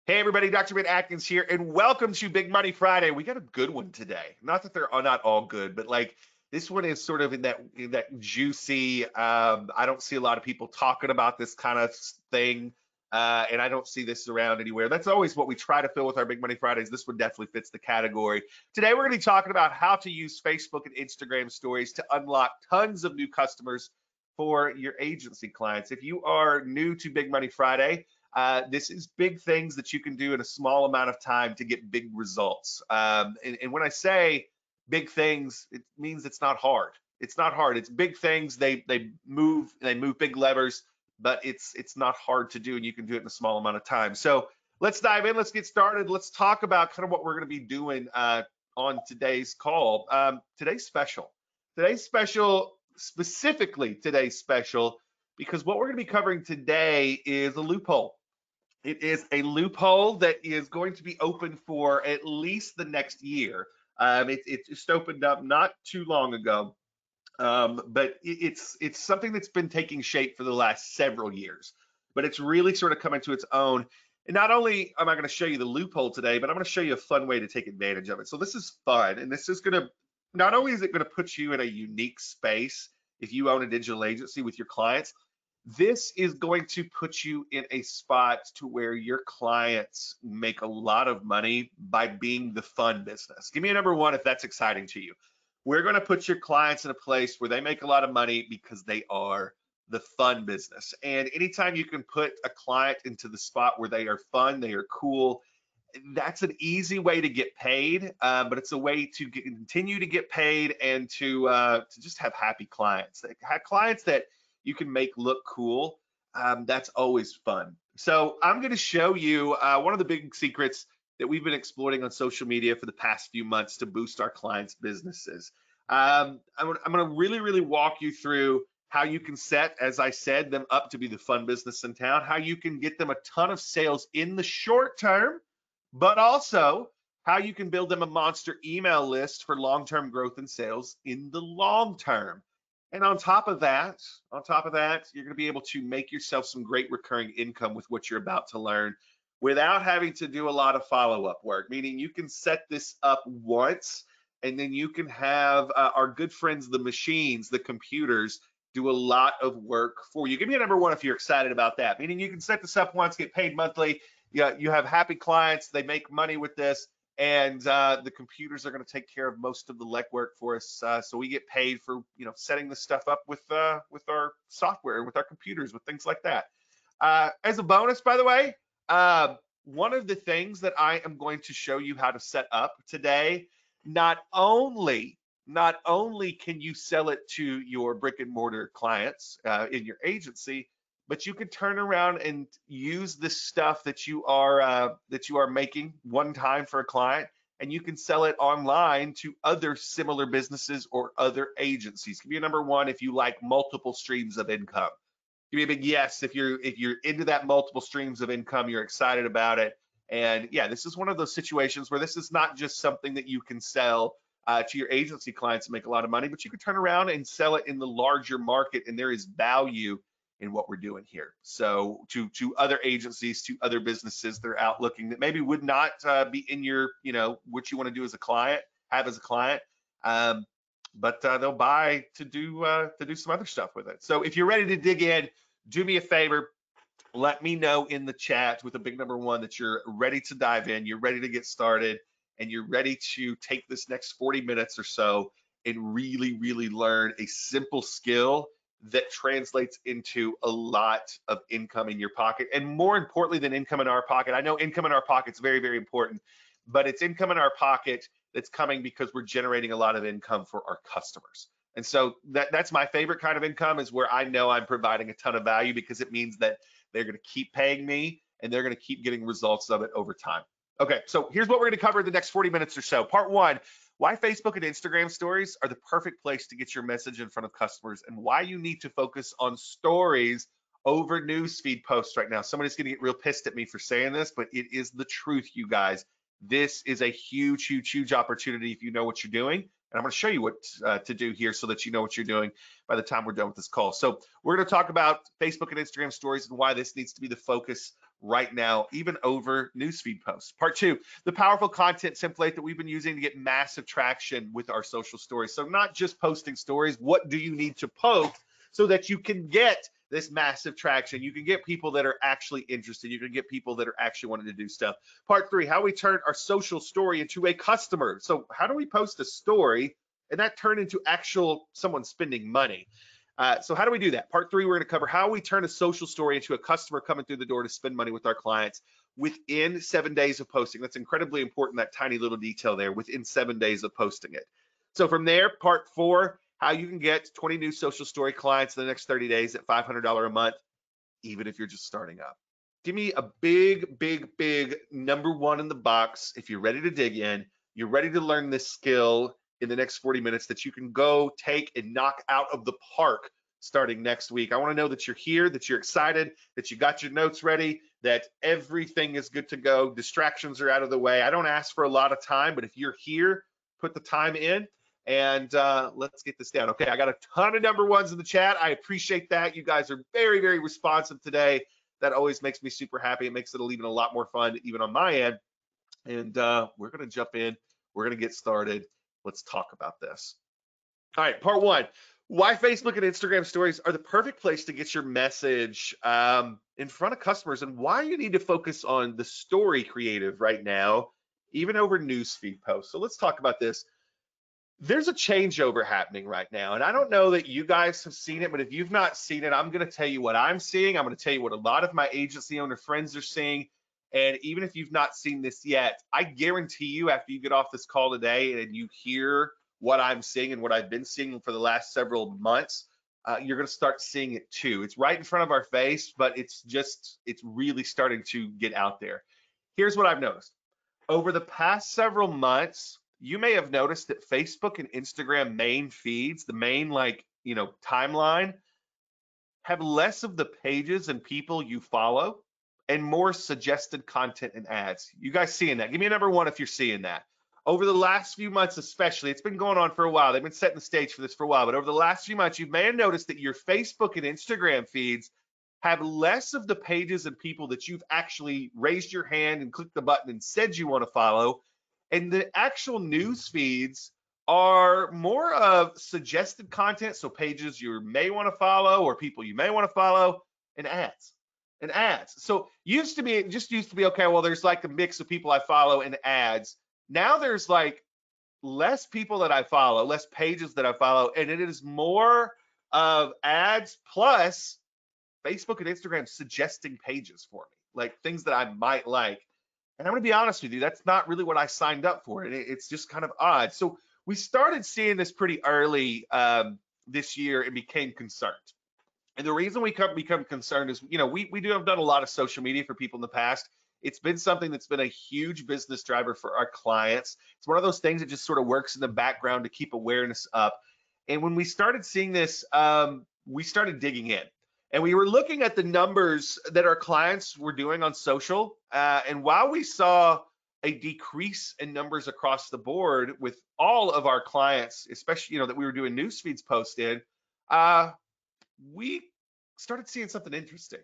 Hey everybody, Dr. Ben Atkins here, and welcome to Big Money Friday. We got a good one today. Not that they're not all good, but like this one is sort of in that juicy. I don't see a lot of people talking about this kind of thing, and I don't see this around anywhere. That's always what we try to fill with our Big Money Fridays. This one definitely fits the category. Today we're going to be talking about how to use Facebook and Instagram stories to unlock tons of new customers for your agency clients. If you are new to Big Money Friday, this is big things that you can do in a small amount of time to get big results. And when I say big things, it means it's not hard. It's not hard. It's big things. They move big levers, but it's not hard to do, and you can do it in a small amount of time. So let's dive in. Let's get started. Let's talk about kind of what we're going to be doing on today's call. Today's special. Today's special, specifically today's special, because what we're going to be covering today is a loophole. It is a loophole that is going to be open for at least the next year. It just opened up not too long ago, but it's something that's been taking shape for the last several years. But it's really sort of coming to its own. And not only am I going to show you the loophole today, but I'm going to show you a fun way to take advantage of it. So this is fun, and this is going to not only is it going to put you in a unique space if you own a digital agency with your clients. This is going to put you in a spot to where your clients make a lot of money by being the fun business. Give me a number one if that's exciting to you. We're going to put your clients in a place where they make a lot of money because they are the fun business. And anytime you can put a client into the spot where they are fun, they are cool, that's an easy way to get paid, but it's a way to continue to get paid and to just have happy clients. Have clients that you can make look cool. That's always fun. So I'm going to show you one of the big secrets that we've been exploring on social media for the past few months to boost our clients' businesses. I'm going to really walk you through how you can set, as I said, them up to be the fun business in town, how you can get them a ton of sales in the short term, but also how you can build them a monster email list for long-term growth and sales in the long term. And on top of that, you're going to be able to make yourself some great recurring income with what you're about to learn without having to do a lot of follow-up work, meaning you can set this up once and then you can have our good friends, the machines, the computers, do a lot of work for you. Give me a number one if you're excited about that, meaning you can set this up once, get paid monthly. You have happy clients, they make money with this, and the computers are going to take care of most of the legwork for us, so we get paid for setting this stuff up with our software, with our computers, with things like that. As a bonus, by the way, one of the things that I am going to show you how to set up today, not only can you sell it to your brick and mortar clients in your agency, but you can turn around and use this stuff that you are making one time for a client, and you can sell it online to other similar businesses or other agencies. Give me a number one if you like multiple streams of income. Give me a big yes if you're into that multiple streams of income, you're excited about it. And yeah, this is one of those situations where this is not just something that you can sell to your agency clients and make a lot of money, but you can turn around and sell it in the larger market, and there is value in what we're doing here. So to other agencies, to other businesses that are out looking that maybe would not be in your, what you want to do as a client, have as a client, but they'll buy to do some other stuff with it. So if you're ready to dig in, do me a favor, let me know in the chat with a big number one that you're ready to dive in, you're ready to get started, and you're ready to take this next 40 minutes or so and really learn a simple skill that translates into a lot of income in your pocket. And more importantly than income in our pocket, I know income in our pocket is very important, but it's income in our pocket that's coming because we're generating a lot of income for our customers. And so that's my favorite kind of income, is where I know I'm providing a ton of value, because it means that they're going to keep paying me and they're going to keep getting results of it over time. Okay, so here's what we're going to cover in the next 40 minutes or so. Part one, why Facebook and Instagram stories are the perfect place to get your message in front of customers, and why you need to focus on stories over newsfeed posts right now. Somebody's going to get real pissed at me for saying this, but it is the truth, you guys. This is a huge opportunity if you know what you're doing. And I'm going to show you what to do here so that you know what you're doing by the time we're done with this call. So we're going to talk about Facebook and Instagram stories and why this needs to be the focus right now, even over newsfeed posts. Part 2, the powerful content template that we've been using to get massive traction with our social stories. So not just posting stories, what do you need to post so that you can get this massive traction? You can get people that are actually interested. You can get people that are actually wanting to do stuff. Part 3, how we turn our social story into a customer. So how do we post a story and that turn into actual someone spending money? So how do we do that? Part 3, we're going to cover how we turn a social story into a customer coming through the door to spend money with our clients within 7 days of posting. That's incredibly important, that tiny little detail there, within 7 days of posting it. So from there, part 4, how you can get 20 new social story clients in the next 30 days at $500 a month, even if you're just starting up. Give me a big, big, big number 1 in the box if you're ready to dig in, you're ready to learn this skill in the next 40 minutes that you can go take and knock out of the park starting next week. I want to know that you're here, that you're excited, that you got your notes ready, that everything is good to go, distractions are out of the way. I don't ask for a lot of time, but if you're here, put the time in and let's get this down. Okay, I got a ton of number 1s in the chat. I appreciate that. You guys are very, very responsive today. That always makes me super happy. It makes it even a lot more fun, even on my end. And we're going to jump in. We're going to get started. Let's talk about this. All right, part 1, why Facebook and Instagram stories are the perfect place to get your message in front of customers, and why you need to focus on the story creative right now, even over newsfeed posts. So let's talk about this. There's a changeover happening right now, and I don't know that you guys have seen it, but if you've not seen it, I'm going to tell you what I'm seeing. I'm going to tell you what a lot of my agency owner friends are seeing. And even if you've not seen this yet, I guarantee you after you get off this call today and you hear what I'm seeing and what I've been seeing for the last several months, you're going to start seeing it too. It's right in front of our face, but it's really starting to get out there. Here's what I've noticed. Over the past several months, you may have noticed that Facebook and Instagram main feeds, the main timeline, have less of the pages and people you follow and more suggested content and ads. You guys seeing that? Give me a number 1 if you're seeing that. Over the last few months especially, it's been going on for a while. They've been setting the stage for this for a while, but over the last few months, you may have noticed that your Facebook and Instagram feeds have less of the pages and people that you've actually raised your hand and clicked the button and said you want to follow. And the actual news feeds are more of suggested content, so pages you may want to follow or people you may want to follow, and ads. So it just used to be, okay, well, there's like a mix of people I follow and ads. Now there's like less people that I follow, less pages that I follow, and it is more of ads plus Facebook and Instagram suggesting pages for me, like things that I might like. And I'm going to be honest with you, that's not really what I signed up for. It's just kind of odd. So we started seeing this pretty early this year and became concerned. And the reason we become concerned is, we do have done a lot of social media for people in the past. It's been something that's been a huge business driver for our clients. It's one of those things that just sort of works in the background to keep awareness up. And when we started seeing this, we started digging in. And we were looking at the numbers that our clients were doing on social. And while we saw a decrease in numbers across the board with all of our clients, especially, that we were doing news feeds post in, we started seeing something interesting.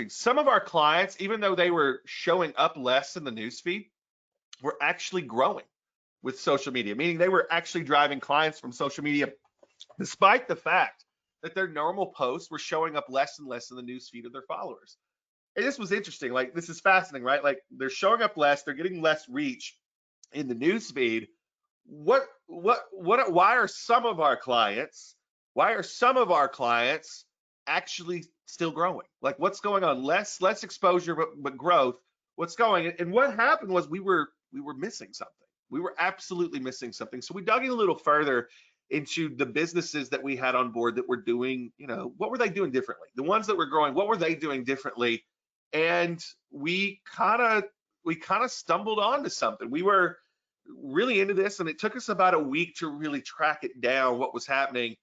Some of our clients, even though they were showing up less in the newsfeed, were actually growing with social media, meaning they were actually driving clients from social media, despite the fact that their normal posts were showing up less and less in the newsfeed of their followers. And this was interesting. Like, this is fascinating, right? Like, they're showing up less, they're getting less reach in the newsfeed. Why are some of our clients actually still growing? Like, what's going on? Less exposure, but growth. What's going? And what happened was we were missing something. We were absolutely missing something. So we dug in a little further into the businesses that we had on board that were doing, what were they doing differently? The ones that were growing, what were they doing differently? And we kind of stumbled onto something. We were really into this, and it took us about a week to really track it down, what was happening.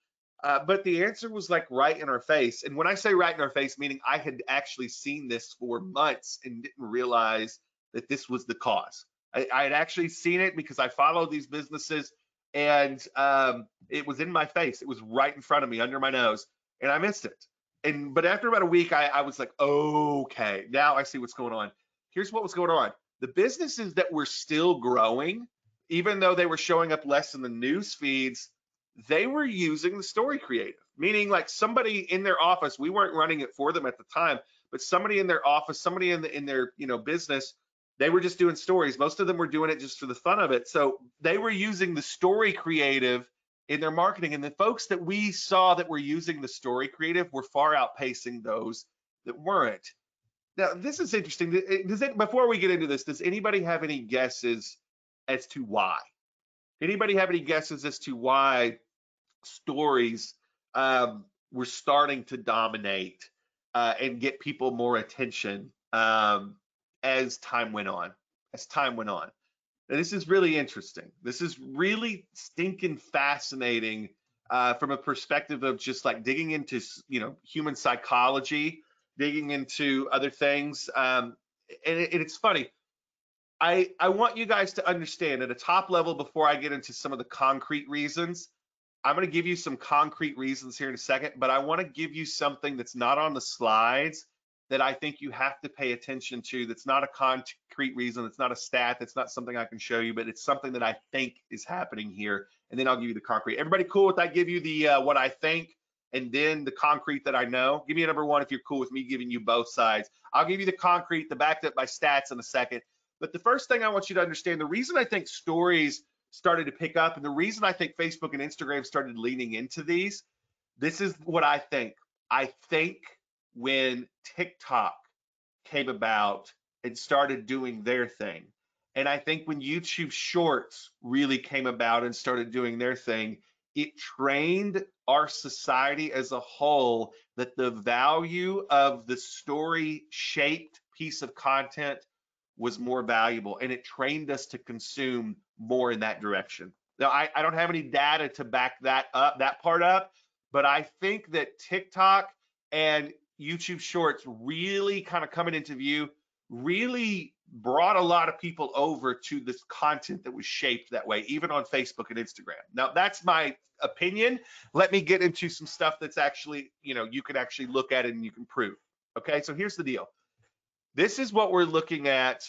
But the answer was like right in our face. And when I say right in our face, meaning I had actually seen this for months and didn't realize that this was the cause. I had actually seen it because I followed these businesses, and it was in my face. It was right in front of me, under my nose, and I missed it. but after about a week, I was like, okay, now I see what's going on. Here's what was going on. The businesses that were still growing, even though they were showing up less in the news feeds, they were using the story creative, meaning like somebody in their office, we weren't running it for them at the time, but somebody in their office, somebody in their business, they were just doing stories. Most of them were doing it just for the fun of it. So they were using the story creative in their marketing, and the folks that we saw that were using the story creative were far outpacing those that weren't. Now, this is interesting. Before we get into this, does anybody have any guesses as to why? Anybody have any guesses as to why stories were starting to dominate and get people more attention as time went on? As time went on. Now, this is really interesting. This is really stinking fascinating from a perspective of just like digging into human psychology, digging into other things, and it's funny. I want you guys to understand at a top level before I get into some of the concrete reasons. I'm going to give you some concrete reasons here in a second, but I want to give you something that's not on the slides that I think you have to pay attention to. That's not a concrete reason. It's not a stat. That's not something I can show you, but it's something that I think is happening here. And then I'll give you the concrete. Everybody cool with that? Give you the what I think and then the concrete that I know. Give me a number one if you're cool with me giving you both sides. I'll give you the concrete, the backed up by stats in a second. But the first thing I want you to understand, the reason I think stories started to pick up and the reason I think Facebook and Instagram started leaning into these, this is what I think. I think when TikTok came about and started doing their thing, and I think when YouTube Shorts really came about and started doing their thing, it trained our society as a whole that the value of the story shaped piece of content was more valuable, and it trained us to consume more in that direction. Now, I don't have any data to back that part up, but I think that TikTok and YouTube Shorts really kind of coming into view really brought a lot of people over to this content that was shaped that way, even on Facebook and Instagram. Now, that's my opinion. Let me get into some stuff that's actually, you can actually look at it and you can prove. Okay, so here's the deal. This is what we're looking at.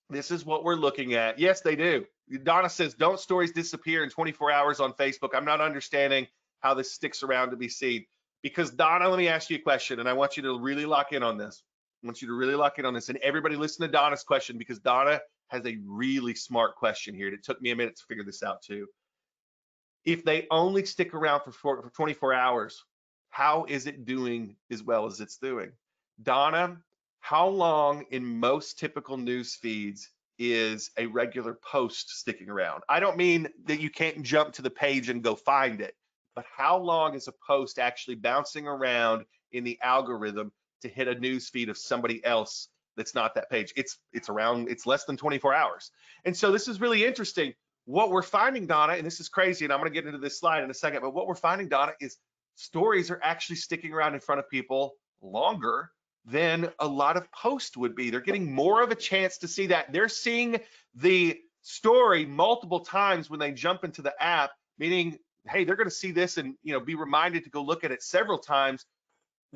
This is what we're looking at. Yes, they do. Donna says, don't stories disappear in 24 hours on Facebook? I'm not understanding how this sticks around to be seen. Because Donna, let me ask you a question, and I want you to really lock in on this. I want you to really lock in on this. And everybody listen to Donna's question, because Donna has a really smart question here. And it took me a minute to figure this out too. If they only stick around for 24 hours, how is it doing as well as it's doing? Donna, how long in most typical news feeds is a regular post sticking around? I don't mean that you can't jump to the page and go find it, but how long is a post actually bouncing around in the algorithm to hit a news feed of somebody else that's not that page? It's less than 24 hours. And so this is really interesting. What we're finding, Donna, and this is crazy, and I'm going to get into this slide in a second, but what we're finding, Donna, is stories are actually sticking around in front of people longer than a lot of posts would be. They're getting more of a chance to see that. They're seeing the story multiple times when they jump into the app, meaning, hey, they're going to see this and be reminded to go look at it several times,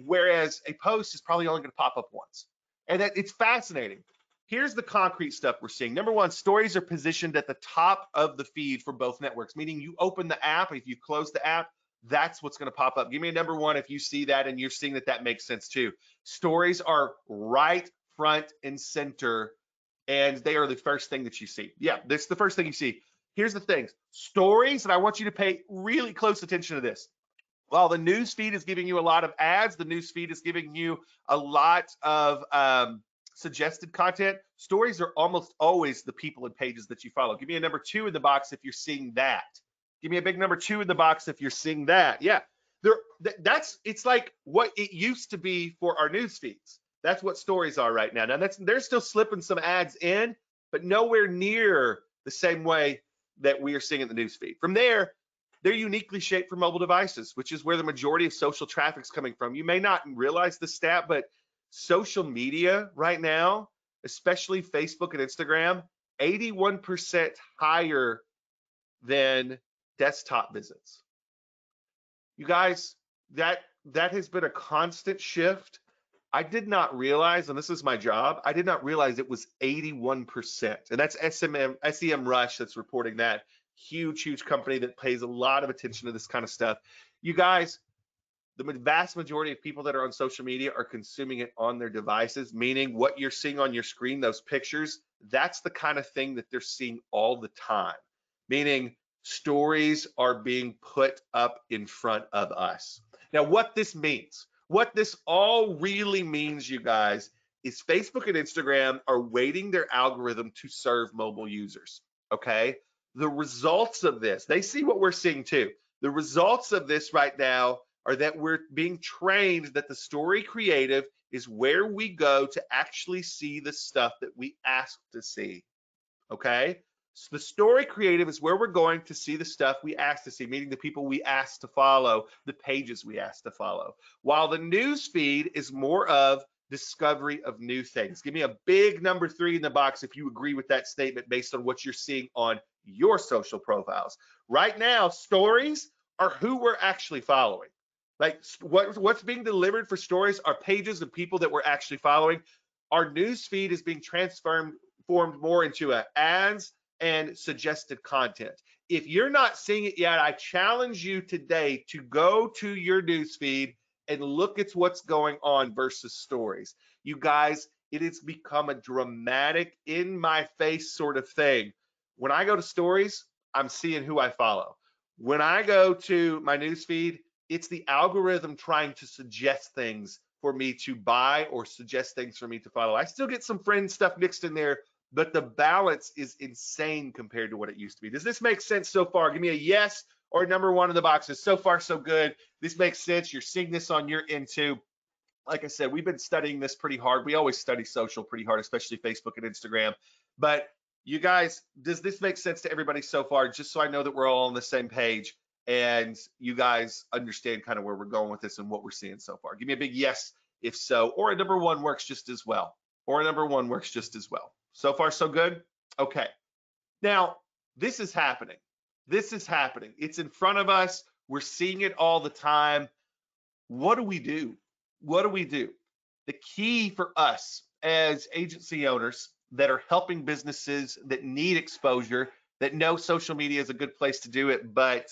whereas a post is probably only going to pop up once. And that it's fascinating. Here's the concrete stuff we're seeing. Number one, stories are positioned at the top of the feed for both networks, meaning you open the app, if you close the app, that's what's going to pop up. Give me a number one if you see that and you're seeing that makes sense too. Stories are right front and center, and they are the first thing that you see. Yeah, that's the first thing you see. Here's the thing. Stories, and I want you to pay really close attention to this. While the news feed is giving you a lot of ads, the news feed is giving you a lot of suggested content. Stories are almost always the people and pages that you follow. Give me a number two in the box if you're seeing that. Give me a big number two in the box if you're seeing that. Yeah, it's like what it used to be for our news feeds. That's what stories are right now. Now they're still slipping some ads in, but nowhere near the same way that we are seeing in the news feed. From there, they're uniquely shaped for mobile devices, which is where the majority of social traffic is coming from. You may not realize the stat, but social media right now, especially Facebook and Instagram, 81% higher than desktop visits. You guys, that has been a constant shift. I did not realize, and this is my job, I did not realize it was 81%. And that's SEM Rush that's reporting that. Huge company that pays a lot of attention to this kind of stuff. You guys, the vast majority of people that are on social media are consuming it on their devices, meaning what you're seeing on your screen, those pictures, that's the kind of thing that they're seeing all the time, meaning stories are being put up in front of us. Now, what this means, what this all really means, you guys, is Facebook and Instagram are weighting their algorithm to serve mobile users, okay? The results of this, they see what we're seeing too. The results of this right now are that we're being trained that the story creative is where we go to actually see the stuff that we ask to see, okay? So the story creative is where we're going to see the stuff we ask to see, meaning the people we ask to follow, the pages we ask to follow. While the news feed is more of discovery of new things. Give me a big number 3 in the box if you agree with that statement based on what you're seeing on your social profiles. Right now, stories are who we're actually following. Like what's being delivered for stories are pages of people that we're actually following. Our news feed is being transformed more into ads and suggested content. If you're not seeing it yet, I challenge you today to go to your news feed and look at what's going on versus stories. You guys, it has become a dramatic, in my face sort of thing. When I go to stories, I'm seeing who I follow. When I go to my news feed, it's the algorithm trying to suggest things for me to buy or suggest things for me to follow. I still get some friend stuff mixed in there, but the balance is insane compared to what it used to be. Does this make sense so far? Give me a yes or number 1 in the boxes. So far, so good. This makes sense. You're seeing this on your end too. Like I said, we've been studying this pretty hard. We always study social pretty hard, especially Facebook and Instagram. But you guys, does this make sense to everybody so far? Just so I know that we're all on the same page and you guys understand kind of where we're going with this and what we're seeing so far. Give me a big yes if so, or a number 1 works just as well. Or a number 1 works just as well. So far, so good? Okay. Now, this is happening. This is happening. It's in front of us. We're seeing it all the time. What do we do? What do we do? The key for us as agency owners that are helping businesses that need exposure, that know social media is a good place to do it, but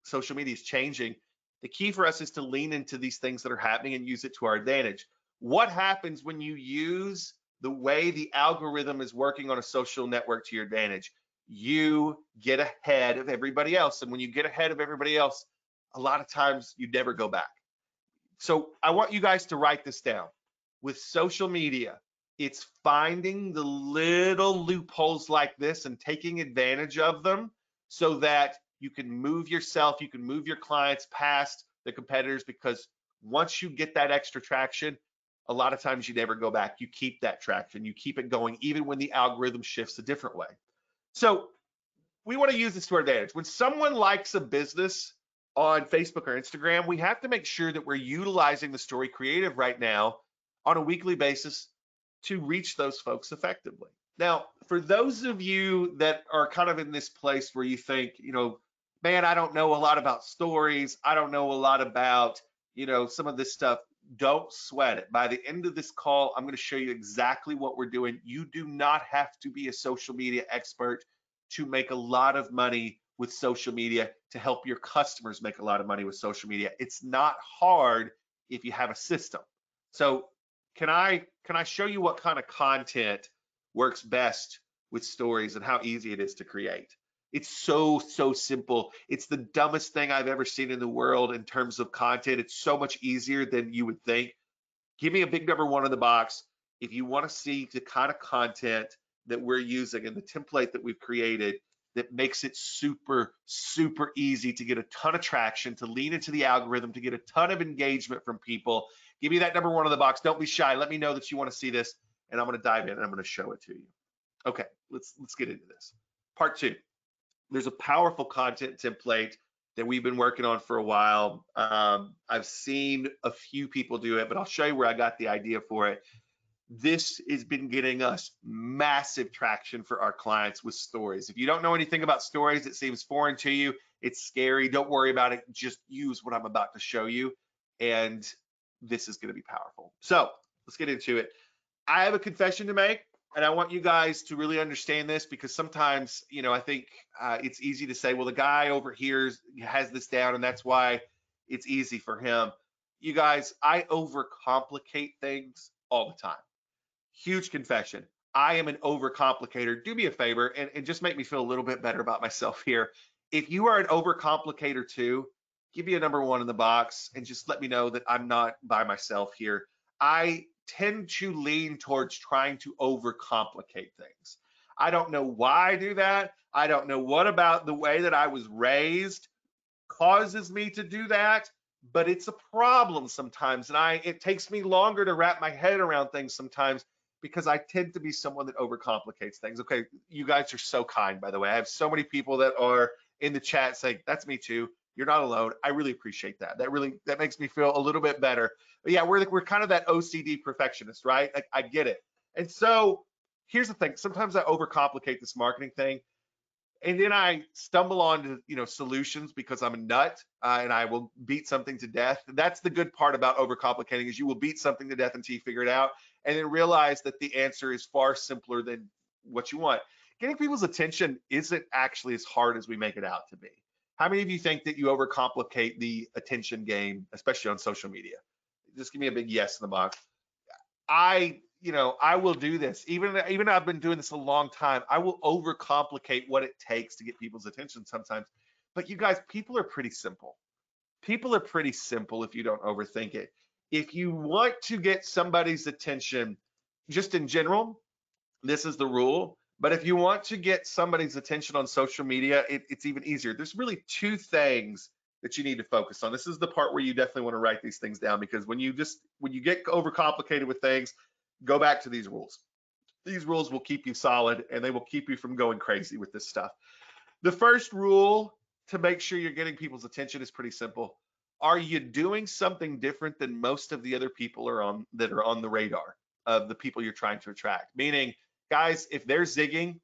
social media is changing. The key for us is to lean into these things that are happening and use it to our advantage. What happens when you use the way the algorithm is working on a social network to your advantage? You get ahead of everybody else. And when you get ahead of everybody else, a lot of times you never go back. So I want you guys to write this down. With social media, it's finding the little loopholes like this and taking advantage of them so that you can move yourself, you can move your clients past the competitors, because once you get that extra traction, a lot of times you never go back. You keep that traction, you keep it going, even when the algorithm shifts a different way. So we want to use this to our advantage. When someone likes a business on Facebook or Instagram, we have to make sure that we're utilizing the story creative right now on a weekly basis to reach those folks effectively. Now, for those of you that are kind of in this place where you think, man, I don't know a lot about stories, I don't know a lot about, some of this stuff, don't sweat it. By the end of this call, I'm going to show you exactly what we're doing. You do not have to be a social media expert to make a lot of money with social media, to help your customers make a lot of money with social media. It's not hard if you have a system. So can I show you what kind of content works best with stories and how easy it is to create? It's so simple. It's the dumbest thing I've ever seen in the world in terms of content. It's so much easier than you would think. Give me a big number 1 in the box if you want to see the kind of content that we're using and the template that we've created that makes it super easy to get a ton of traction, to lean into the algorithm, to get a ton of engagement from people. Give me that number 1 in the box. Don't be shy. Let me know that you want to see this, and I'm going to dive in and I'm going to show it to you. Okay, let's get into this. Part 2. There's a powerful content template that we've been working on for a while. I've seen a few people do it, but I'll show you where I got the idea for it. This has been getting us massive traction for our clients with stories. If you don't know anything about stories, it seems foreign to you, it's scary, don't worry about it. Just use what I'm about to show you and this is going to be powerful. So let's get into it. I have a confession to make, and I want you guys to really understand this, because sometimes, you know, I think it's easy to say, well, the guy over here has this down and that's why it's easy for him. You guys, I overcomplicate things all the time. Huge confession. I am an overcomplicator. Do me a favor and just make me feel a little bit better about myself here. If you are an overcomplicator too, give me a number 1 in the box and just let me know that I'm not by myself here. I tend to lean towards trying to overcomplicate things. I don't know why I do that. I don't know what about the way that I was raised causes me to do that, but it's a problem sometimes. And it takes me longer to wrap my head around things sometimes, because I tend to be someone that overcomplicates things. Okay, you guys are so kind, by the way. I have so many people that are in the chat saying, that's me too. You're not alone. I really appreciate that. That makes me feel a little bit better. But yeah, we're kind of that OCD perfectionist, right? I get it. And so here's the thing. Sometimes I overcomplicate this marketing thing, and then I stumble onto, you know, solutions because I'm a nut, and I will beat something to death. That's the good part about overcomplicating, is you will beat something to death until you figure it out, and then realize that the answer is far simpler than what you want. Getting people's attention isn't actually as hard as we make it out to be. How many of you think that you overcomplicate the attention game, especially on social media? Just give me a big yes in the box. I will do this. Even I've been doing this a long time. I will overcomplicate what it takes to get people's attention sometimes. But you guys, people are pretty simple. People are pretty simple if you don't overthink it. If you want to get somebody's attention, just in general, this is the rule. But if you want to get somebody's attention on social media, it's even easier. There's really 2 things that you need to focus on. This is the part where you definitely want to write these things down, because when you get overcomplicated with things, go back to these rules. These rules will keep you solid, and they will keep you from going crazy with this stuff. The first rule to make sure you're getting people's attention is pretty simple. Are you doing something different than most of the other people that are on the radar of the people you're trying to attract? Meaning, guys, if they're zigging,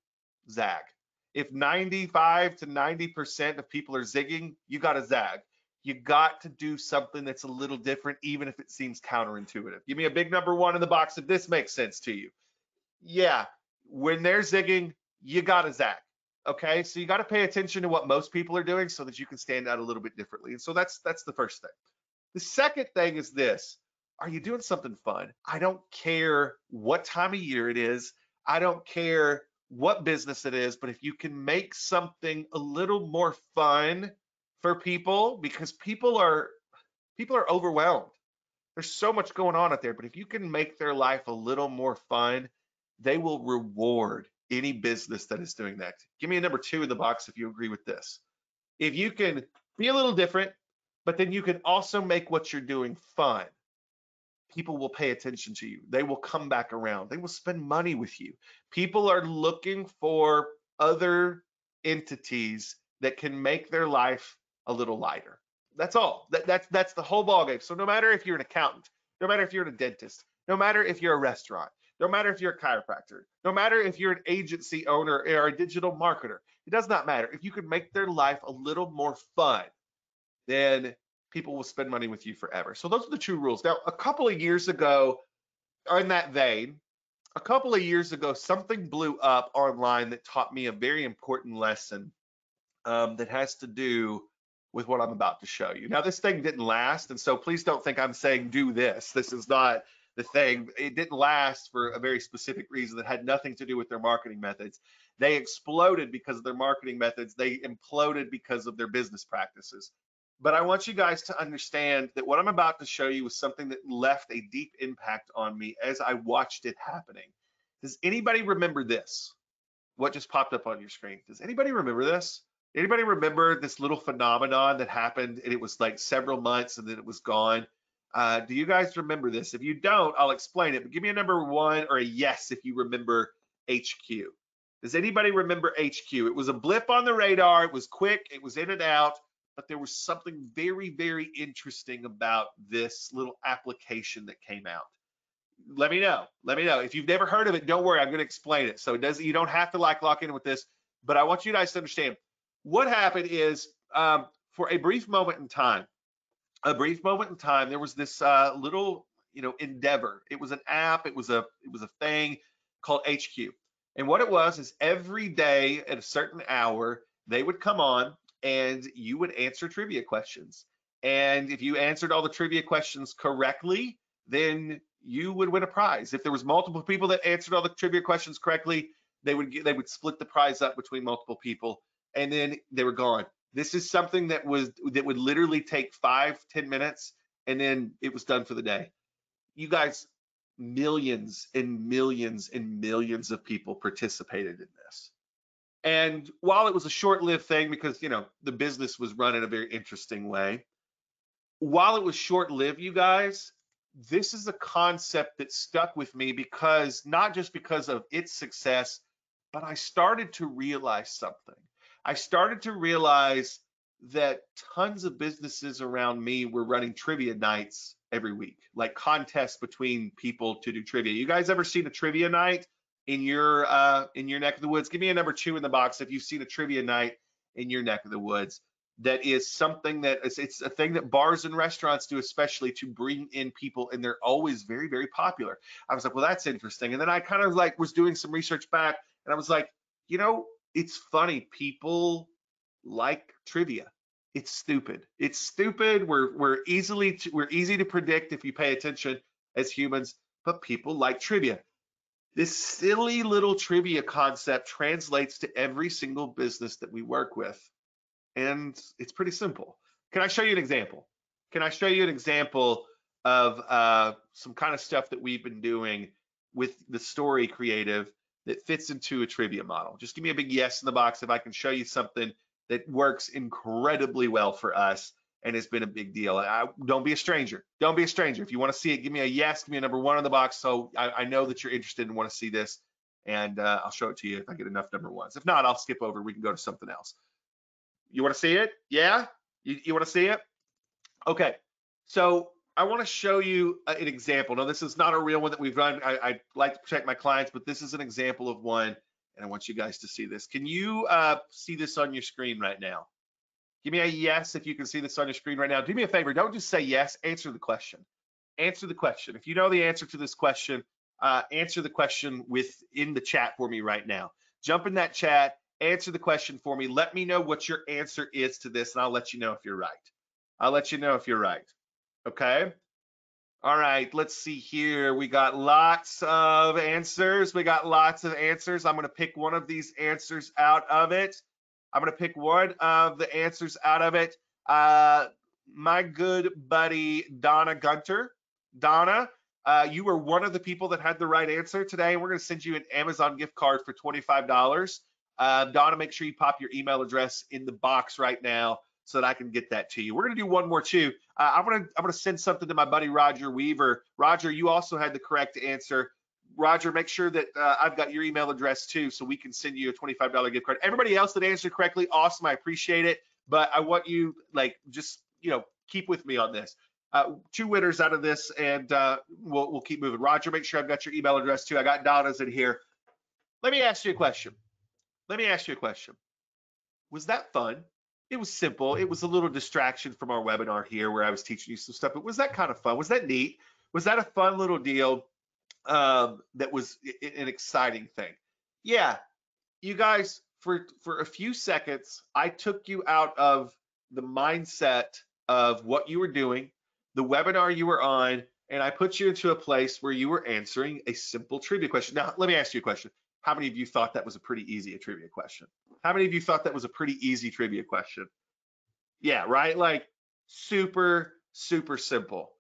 zag. If 95 to 90% of people are zigging, you got to zag. You got to do something that's a little different, even if it seems counterintuitive. Give me a big number 1 in the box if this makes sense to you. Yeah, when they're zigging, you got to zag. Okay, so you got to pay attention to what most people are doing so that you can stand out a little bit differently. And so that's the first thing. The second thing is this. Are you doing something fun? I don't care what time of year it is. I don't care what business it is, but if you can make something a little more fun for people, because people are overwhelmed. There's so much going on out there, but if you can make their life a little more fun, they will reward any business that is doing that. Give me a number 2 in the box if you agree with this. If you can be a little different, but then you can also make what you're doing fun, people will pay attention to you. They will come back around. They will spend money with you. People are looking for other entities that can make their life a little lighter. That's all. That's the whole ballgame. So no matter if you're an accountant, no matter if you're a dentist, no matter if you're a restaurant, no matter if you're a chiropractor, no matter if you're an agency owner or a digital marketer, it does not matter. If you can make their life a little more fun, then people will spend money with you forever. So those are the 2 rules. Now, a couple of years ago, in that vein, something blew up online that taught me a very important lesson that has to do with what I'm about to show you. Now, this thing didn't last, and so please don't think I'm saying do this. This is not the thing. It didn't last for a very specific reason that had nothing to do with their marketing methods. They exploded because of their marketing methods. They imploded because of their business practices. But I want you guys to understand that what I'm about to show you is something that left a deep impact on me as I watched it happening. Does anybody remember this? What just popped up on your screen? Does anybody remember this? Anybody remember this little phenomenon that happened and it was like several months and then it was gone? Do you guys remember this? If you don't, I'll explain it, but give me a number 1 or a yes if you remember HQ. Does anybody remember HQ? It was a blip on the radar. It was quick. It was in and out. But there was something very, very interesting about this little application that came out. Let me know. Let me know. If you've never heard of it, don't worry. I'm going to explain it. So you don't have to lock in with this, but I want you guys to understand what happened is for a brief moment in time, a brief moment in time, there was this little, endeavor. It was an app. It was a thing called HQ. And what it was is every day at a certain hour, they would come on and you would answer trivia questions. And if you answered all the trivia questions correctly, then you would win a prize. If there was multiple people that answered all the trivia questions correctly, they would split the prize up between multiple people, and then they were gone. This is something that would literally take 5-10 minutes, and then it was done for the day. You guys, millions and millions and millions of people participated in this. And while it was a short-lived thing, because the business was run in a very interesting way, while it was short-lived, you guys, this is a concept that stuck with me, because not just because of its success, but I started to realize something. I started to realize that tons of businesses around me were running trivia nights every week, like contests between people to do trivia. You guys ever seen a trivia night in your neck of the woods? Give me a number 2 in the box if you've seen a trivia night in your neck of the woods. That is something that it's a thing that bars and restaurants do, especially to bring in people, and they're always very, very popular. I was like, well, that's interesting. And then I kind of like was doing some research back, and I was like, it's funny. People like trivia. It's stupid. It's stupid. We're easy to predict if you pay attention as humans, but people like trivia. This silly little trivia concept translates to every single business that we work with. And it's pretty simple. Can I show you an example? Can I show you an example of some kind of stuff that we've been doing with the story creative that fits into a trivia model? Just give me a big yes in the box if I can show you something that works incredibly well for us and has been a big deal. Don't be a stranger. Don't be a stranger. If you want to see it, give me a yes, give me a number 1 in the box, so I know that you're interested and want to see this, and I'll show it to you if I get enough number 1s. If not, I'll skip over. We can go to something else. You want to see it? Yeah? You want to see it? Okay. So I want to show you an example. Now, this is not a real one that we've run. I like to protect my clients, but this is an example of one, and I want you guys to see this. Can you see this on your screen right now? Give me a yes if you can see this on your screen right now. Do me a favor. Don't just say yes. Answer the question. Answer the question. If you know the answer to this question, answer the question within the chat for me right now. Jump in that chat. Answer the question for me. Let me know what your answer is to this, and I'll let you know if you're right. I'll let you know if you're right. Okay? All right, let's see here. We got lots of answers. We got lots of answers. I'm going to pick one of these answers out of it. I'm going to pick one of the answers out of it. My good buddy, Donna Gunter. Donna, you were one of the people that had the right answer today. We're going to send you an Amazon gift card for $25. Donna, make sure you pop your email address in the box right now so that I can get that to you. We're gonna do one more too. I'm gonna send something to my buddy Roger Weaver. Roger, you also had the correct answer. Roger, make sure that I've got your email address too, so we can send you a $25 gift card. Everybody else that answered correctly, awesome, I appreciate it. But I want you just keep with me on this. 2 winners out of this, and we'll keep moving. Roger, make sure I've got your email address too. I got Donna's in here. Let me ask you a question. Was that fun? It was simple. It was a little distraction from our webinar here where I was teaching you some stuff, but was that kind of fun? Was that neat? Was that a fun little deal that was an exciting thing? Yeah, you guys, for a few seconds, I took you out of the mindset of what you were doing, the webinar you were on, and I put you into a place where you were answering a simple trivia question. Now, let me ask you a question. How many of you thought that was a pretty easy trivia question? How many of you thought that was a pretty easy trivia question? Yeah, right? Like super, super simple.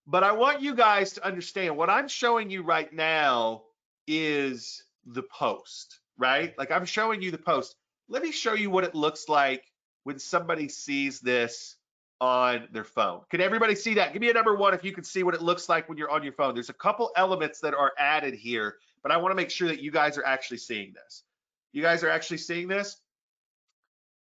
But I want you guys to understand what I'm showing you right now is the post, right? Like I'm showing you the post. Let me show you what it looks like when somebody sees this on their phone. Can everybody see that? Give me a number 1 if you can see what it looks like when you're on your phone. There's a couple elements that are added here, but I want to make sure that you guys are actually seeing this. You guys are actually seeing this?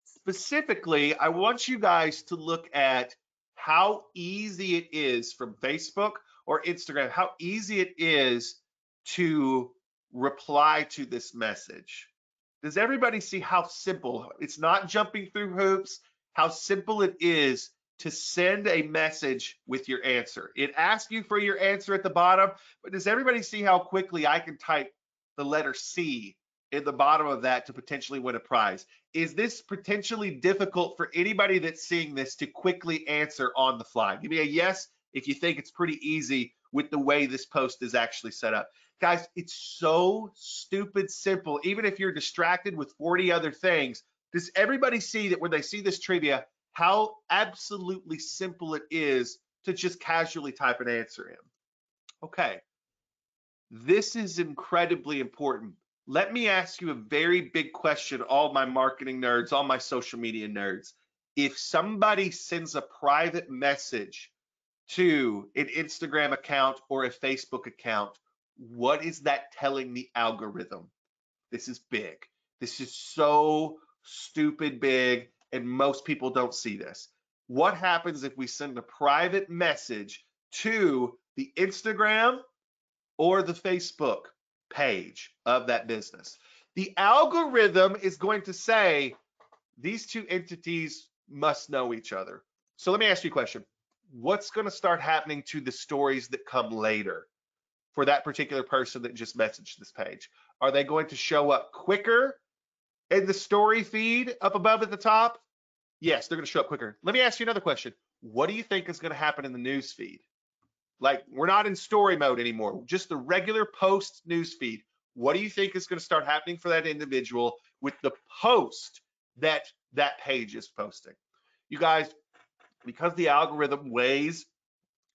Specifically, I want you guys to look at how easy it is from Facebook or Instagram, how easy it is to reply to this message. Does everybody see how simple? It's not jumping through hoops, how simple it is to send a message with your answer. It asks you for your answer at the bottom, but does everybody see how quickly I can type the letter C in the bottom of that to potentially win a prize? Is this potentially difficult for anybody that's seeing this to quickly answer on the fly? Give me a yes if you think it's pretty easy with the way this post is actually set up. Guys, it's so stupid simple. Even if you're distracted with 40 other things, does everybody see that when they see this trivia, how absolutely simple it is to just casually type an answer in? Okay, this is incredibly important. Let me ask you a very big question, all my marketing nerds, all my social media nerds. If somebody sends a private message to an Instagram account or a Facebook account, what is that telling the algorithm? This is big. This is so stupid big, and most people don't see this. What happens if we send a private message to the Instagram or the Facebook page of that business? The algorithm is going to say these two entities must know each other. So let me ask you a question. What's going to start happening to the stories that come later for that particular person that just messaged this page? Are they going to show up quicker in the story feed up above at the top? Yes, they're going to show up quicker. Let me ask you another question. What do you think is going to happen in the news feed? Like, we're not in story mode anymore, just the regular post news feed. What do you think is going to start happening for that individual with the post that that page is posting? You guys, because the algorithm weighs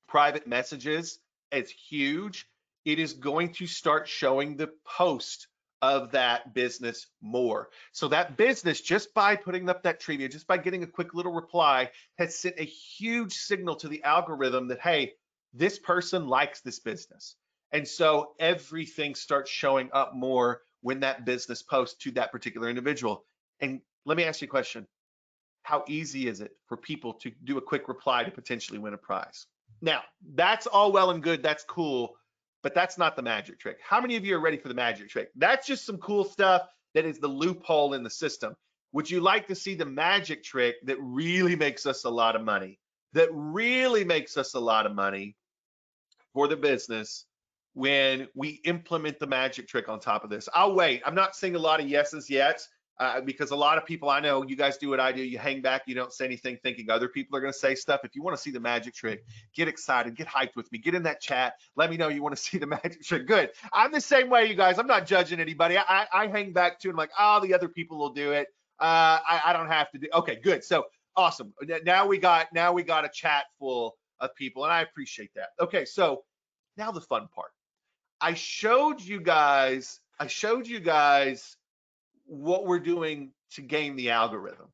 private messages as huge, it is going to start showing the post of that business more. So that business, just by putting up that trivia, just by getting a quick little reply, has sent a huge signal to the algorithm that, hey, this person likes this business. And so everything starts showing up more when that business posts to that particular individual. And let me ask you a question. How easy is it for people to do a quick reply to potentially win a prize? Now, that's all well and good. That's cool, but that's not the magic trick. How many of you are ready for the magic trick? That's just some cool stuff that is the loophole in the system. Would you like to see the magic trick that really makes us a lot of money? That really makes us a lot of money for the business when we implement the magic trick on top of this? I'll wait. I'm not seeing a lot of yeses yet. Because a lot of people, I know you guys do what I do. You hang back, you don't say anything thinking other people are going to say stuff. If you want to see the magic trick, get excited, get hyped with me, get in that chat. Let me know you want to see the magic trick. Good. I'm the same way, you guys. I'm not judging anybody. I hang back too. I'm like, oh, the other people will do it. I don't have to do. Okay, good. So awesome. Now we got a chat full of people, and I appreciate that. Okay, so now the fun part. I showed you guys what we're doing to game the algorithm.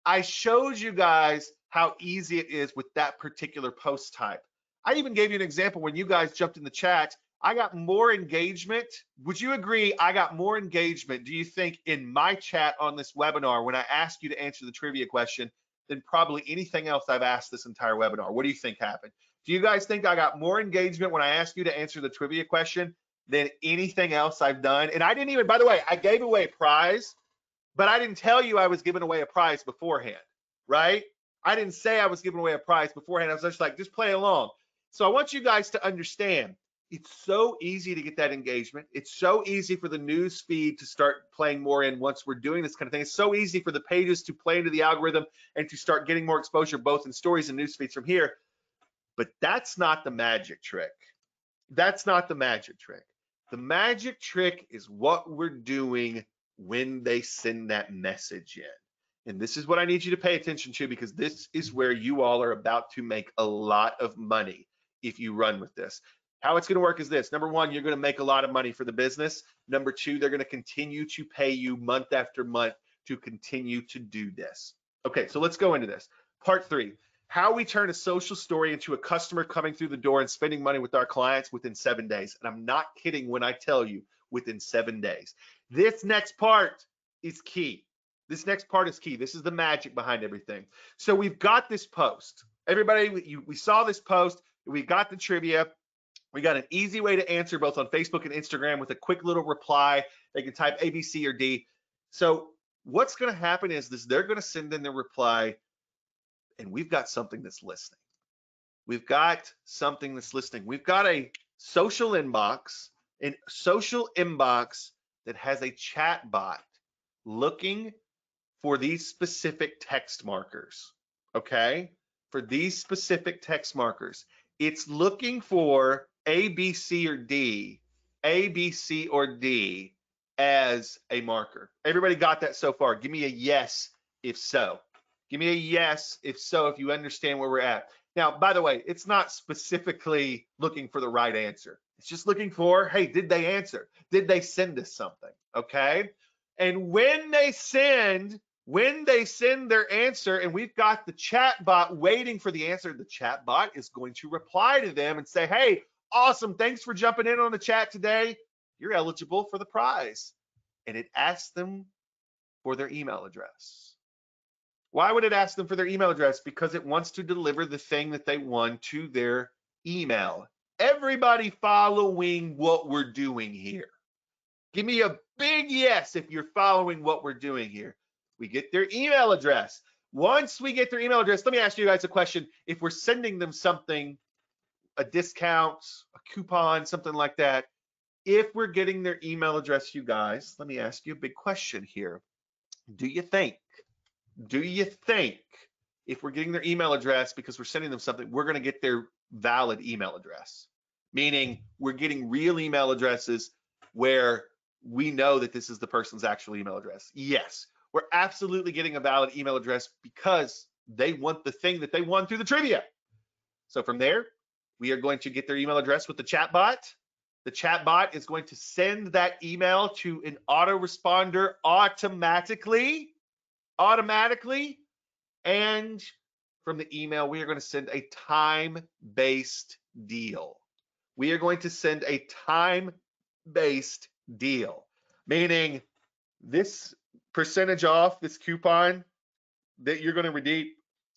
I showed you guys how easy it is with that particular post type. I even gave you an example when you guys jumped in the chat. I got more engagement. Would you agree I got more engagement, do you think, in my chat on this webinar when I asked you to answer the trivia question than probably anything else I've asked this entire webinar? What do you think happened? Do you guys think I got more engagement when I asked you to answer the trivia question than anything else I've done? And I didn't even, by the way, I gave away a prize, but I didn't tell you I was giving away a prize beforehand, right? I didn't say I was giving away a prize beforehand. I was just like, just play along. So I want you guys to understand, it's so easy to get that engagement. It's so easy for the news feed to start playing more in once we're doing this kind of thing. It's so easy for the pages to play into the algorithm and to start getting more exposure both in stories and news feeds from here. But that's not the magic trick. That's not the magic trick. The magic trick is what we're doing when they send that message in. And this is what I need you to pay attention to, because this is where you all are about to make a lot of money if you run with this. How it's going to work is this. Number one, you're going to make a lot of money for the business. Number two, they're going to continue to pay you month after month to continue to do this. Okay, so let's go into this. Part 3. How we turn a social story into a customer coming through the door and spending money with our clients within 7 days. And I'm not kidding when I tell you within 7 days. This next part is key. This next part is key. This is the magic behind everything. So we've got this post. Everybody, we saw this post. We got the trivia. We got an easy way to answer both on Facebook and Instagram with a quick little reply. They can type A, B, C, or D. So what's going to happen is they're going to send in their reply. and we've got something that's listening. We've got something that's listening. We've got a social inbox that has a chat bot looking for these specific text markers, okay? For these specific text markers. It's looking for A, B, C, or D, A, B, C, or D as a marker. Everybody got that so far? Give me a yes if so. Give me a yes if so, if you understand where we're at. Now, by the way, it's not specifically looking for the right answer. It's just looking for, hey, did they answer? Did they send us something? Okay? And when they send their answer and we've got the chat bot waiting for the answer, the chat bot is going to reply to them and say, hey, awesome, thanks for jumping in on the chat today. You're eligible for the prize. And it asks them for their email address. Why would it ask them for their email address? Because it wants to deliver the thing that they won to their email. Everybody following what we're doing here? Give me a big yes if you're following what we're doing here. We get their email address. Once we get their email address, let me ask you guys a question. If we're sending them something, a discount, a coupon, something like that, if we're getting their email address, you guys, let me ask you a big question here. Do you think if we're getting their email address because we're sending them something, we're going to get their valid email address? Meaning we're getting real email addresses where we know that this is the person's actual email address. Yes, we're absolutely getting a valid email address because they want the thing that they won through the trivia. So from there, we are going to get their email address with the chat bot. The chat bot is going to send that email to an autoresponder automatically. And from the email, we are going to send a time-based deal. We are going to send a time-based deal, meaning this percentage off, this coupon that you're going to redeem,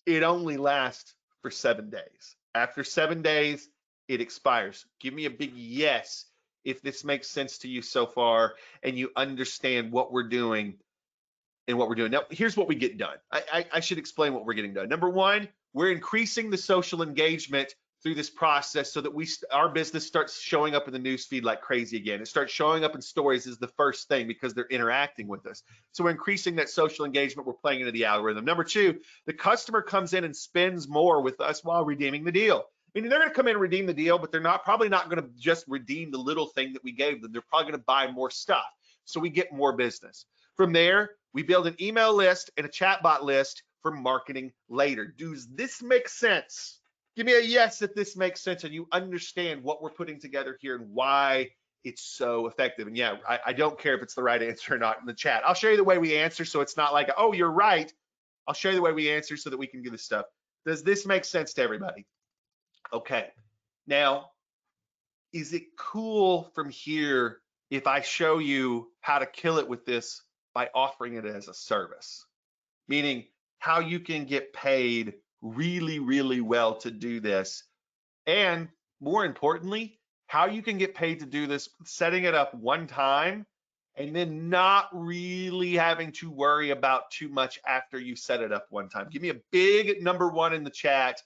it only lasts for 7 days. After 7 days, it expires. Give me a big yes if this makes sense to you so far and you understand what we're doing and what we're doing. Now, here's what we get done. I should explain what we're getting done. Number one, we're increasing the social engagement through this process so that our business starts showing up in the news feed like crazy again. It starts showing up in stories as the first thing because they're interacting with us. So we're increasing that social engagement. We're playing into the algorithm. Number two, the customer comes in and spends more with us while redeeming the deal. Meaning they're going to come in and redeem the deal, but they're probably not going to just redeem the little thing that we gave them. They're probably going to buy more stuff. So we get more business. From there, we build an email list and a chatbot list for marketing later. Does this make sense? Give me a yes if this makes sense and you understand what we're putting together here and why it's so effective. And yeah, I don't care if it's the right answer or not in the chat. I'll show you the way we answer so it's not like, oh, you're right. I'll show you the way we answer so that we can do this stuff. Does this make sense to everybody? Okay. Now, is it cool from here if I show you how to kill it with this by offering it as a service? Meaning how you can get paid really, really well to do this. And more importantly, how you can get paid to do this, setting it up one time and then not really having to worry about too much after you set it up one time. Give me a big number one in the chat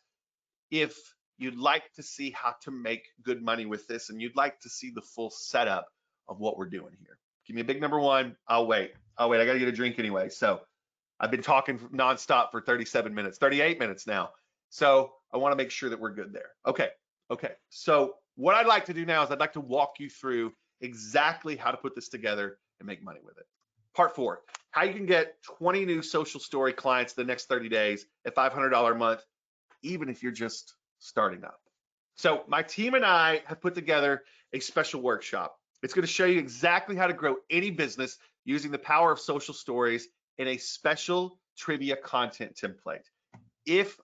if you'd like to see how to make good money with this and you'd like to see the full setup of what we're doing here. Give me a big number one. I'll wait. I got to get a drink anyway. So I've been talking nonstop for 37 minutes, 38 minutes now. So I want to make sure that we're good there. Okay. So what I'd like to do now is I'd like to walk you through exactly how to put this together and make money with it. Part 4, how you can get 20 new social story clients the next 30 days at $500 a month, even if you're just starting up. So my team and I have put together a special workshop. It's going to show you exactly how to grow any business using the power of social stories in a special trivia content template. If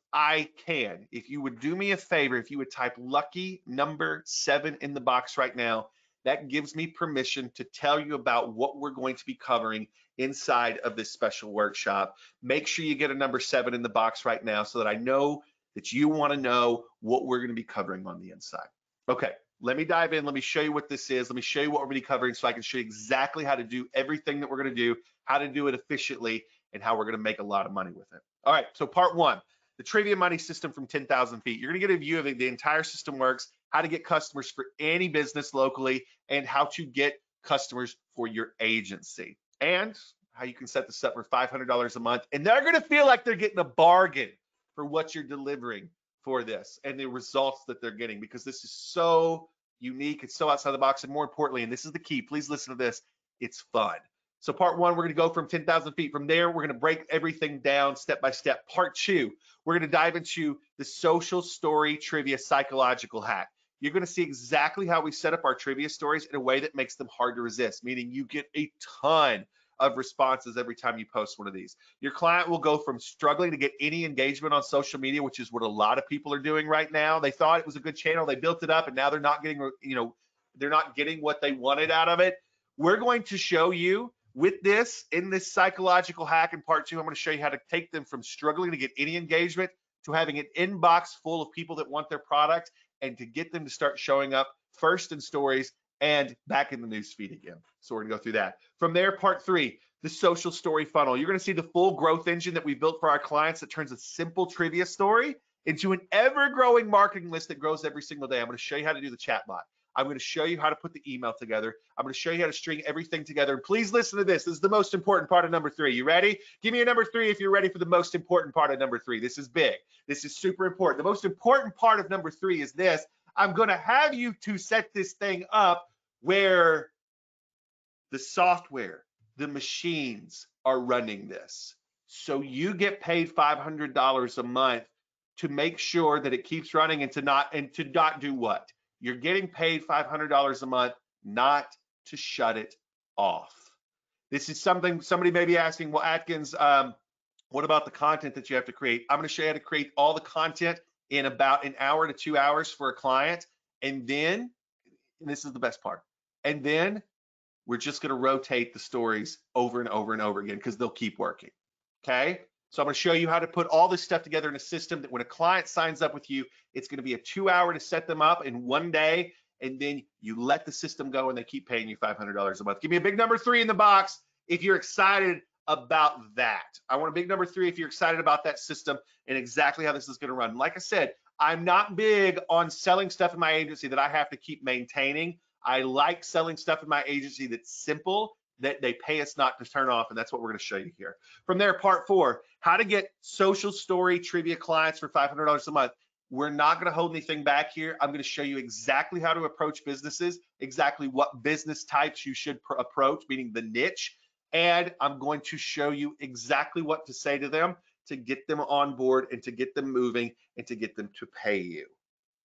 you would do me a favor, if you would type lucky number 7 in the box right now, that gives me permission to tell you about what we're going to be covering inside of this special workshop. Make sure you get a number 7 in the box right now so that I know that you want to know what we're going to be covering on the inside. Okay, let me dive in. Let me show you what this is. Let me show you what we're going to be covering so I can show you exactly how to do everything that we're going to do, how to do it efficiently, and how we're going to make a lot of money with it. All right, so part 1, the trivia money system from 10,000 feet. You're going to get a view of the entire system works, how to get customers for any business locally, and how to get customers for your agency, and how you can set this up for $500 a month. And they're going to feel like they're getting a bargain for what you're delivering for this and the results that they're getting, because this is so unique. It's so outside the box. And more importantly, and this is the key, please listen to this, it's fun. So part one, we're going to go from 10,000 feet. From there, we're going to break everything down step by step. Part two, we're going to dive into the social story trivia psychological hack. You're going to see exactly how we set up our trivia stories in a way that makes them hard to resist, meaning you get a ton of responses every time you post one of these. Your client will go from struggling to get any engagement on social media, which is what a lot of people are doing right now. They thought it was a good channel, they built it up, and now they're not getting, they're not getting what they wanted out of it. We're going to show you with this, in this psychological hack in part two, I'm going to show you how to take them from struggling to get any engagement to having an inbox full of people that want their product, and to get them to start showing up first in stories and back in the newsfeed again. So we're going to go through that. From there, part three, the social story funnel. You're going to see the full growth engine that we built for our clients that turns a simple trivia story into an ever-growing marketing list that grows every single day. I'm going to show you how to do the chatbot. I'm going to show you how to put the email together. I'm going to show you how to string everything together. And please listen to this. This is the most important part of number three. You ready? Give me a number three if you're ready for the most important part of number three. This is big. This is super important. The most important part of number three is this. I'm going to have you to set this thing up where the software, the machines are running this. So you get paid $500 a month to make sure that it keeps running, and to not do what? You're getting paid $500 a month not to shut it off. This is something somebody may be asking, well, Atkins, what about the content that you have to create? I'm going to show you how to create all the content in about an hour to 2 hours for a client. And then, and this is the best part, and then we're just going to rotate the stories over and over and over again, because they'll keep working. Okay? So I'm going to show you how to put all this stuff together in a system that when a client signs up with you, it's going to be a 2 hour to set them up in one day, and then you let the system go and they keep paying you $500 a month. Give me a big number three in the box if you're excited about that. I want a big number three if you're excited about that system and exactly how this is going to run. Like I said, I'm not big on selling stuff in my agency that I have to keep maintaining. I like selling stuff in my agency that's simple, that they pay us not to turn off, and that's what we're going to show you here. From there, part four, how to get social story trivia clients for $500 a month. We're not going to hold anything back here. I'm going to show you exactly how to approach businesses, exactly what business types you should approach, meaning the niche, and I'm going to show you exactly what to say to them to get them on board and to get them moving and to get them to pay you.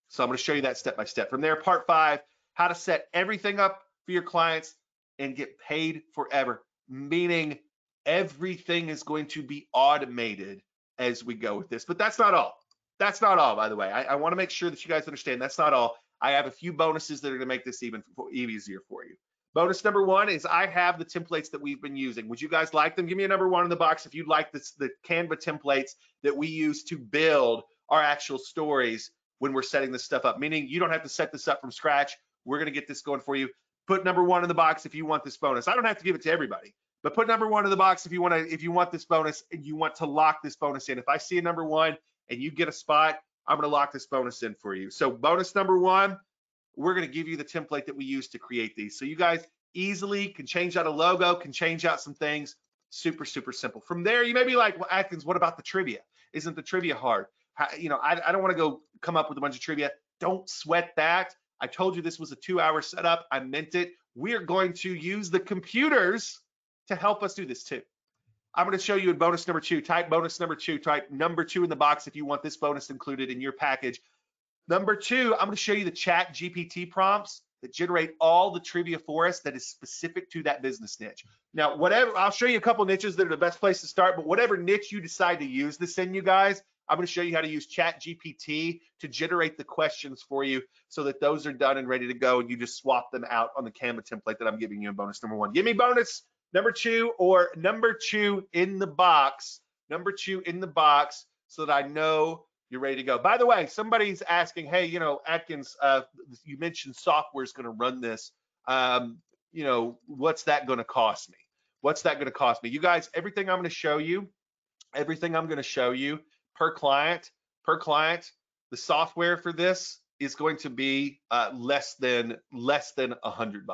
So I'm going to show you that step by step. From there, part five, how to set everything up for your clients and get paid forever, meaning everything is going to be automated as we go with this. But that's not all. That's not all, by the way. I want to make sure that you guys understand that's not all. I have a few bonuses that are going to make this even easier for you. Bonus number one is I have the templates that we've been using. Would you guys like them? Give me a number one in the box if you'd like the Canva templates that we use to build our actual stories when we're setting this stuff up, meaning you don't have to set this up from scratch. We're going to get this going for you. Put number one in the box if you want this bonus. I don't have to give it to everybody, but put number one in the box if you want this bonus and you want to lock this bonus in. If I see a number one and you get a spot, I'm going to lock this bonus in for you. So bonus number one, we're going to give you the template that we use to create these. So you guys easily can change out a logo, can change out some things. Super, super simple. From there, you may be like, well, Atkins, what about the trivia? Isn't the trivia hard? I don't want to go come up with a bunch of trivia. Don't sweat that. I told you this was a 2 hour setup. I meant it. We're going to use the computers to help us do this too. I'm going to show you in bonus number two. Type bonus number two. Type number two in the box if you want this bonus included in your package. Number two, I'm going to show you the chat GPT prompts that generate all the trivia for us that is specific to that business niche. Now, I'll show you a couple niches that are the best place to start, but whatever niche you decide to use this in, you guys, I'm going to show you how to use chat GPT to generate the questions for you so that those are done and ready to go, and you just swap them out on the Canva template that I'm giving you in bonus number one. Give me bonus number two, or number two in the box, so that I know you're ready to go. By the way, somebody's asking, hey, Atkins, you mentioned software is going to run this. What's that going to cost me? What's that going to cost me? You guys, everything I'm going to show you per client, the software for this is going to be less than $100.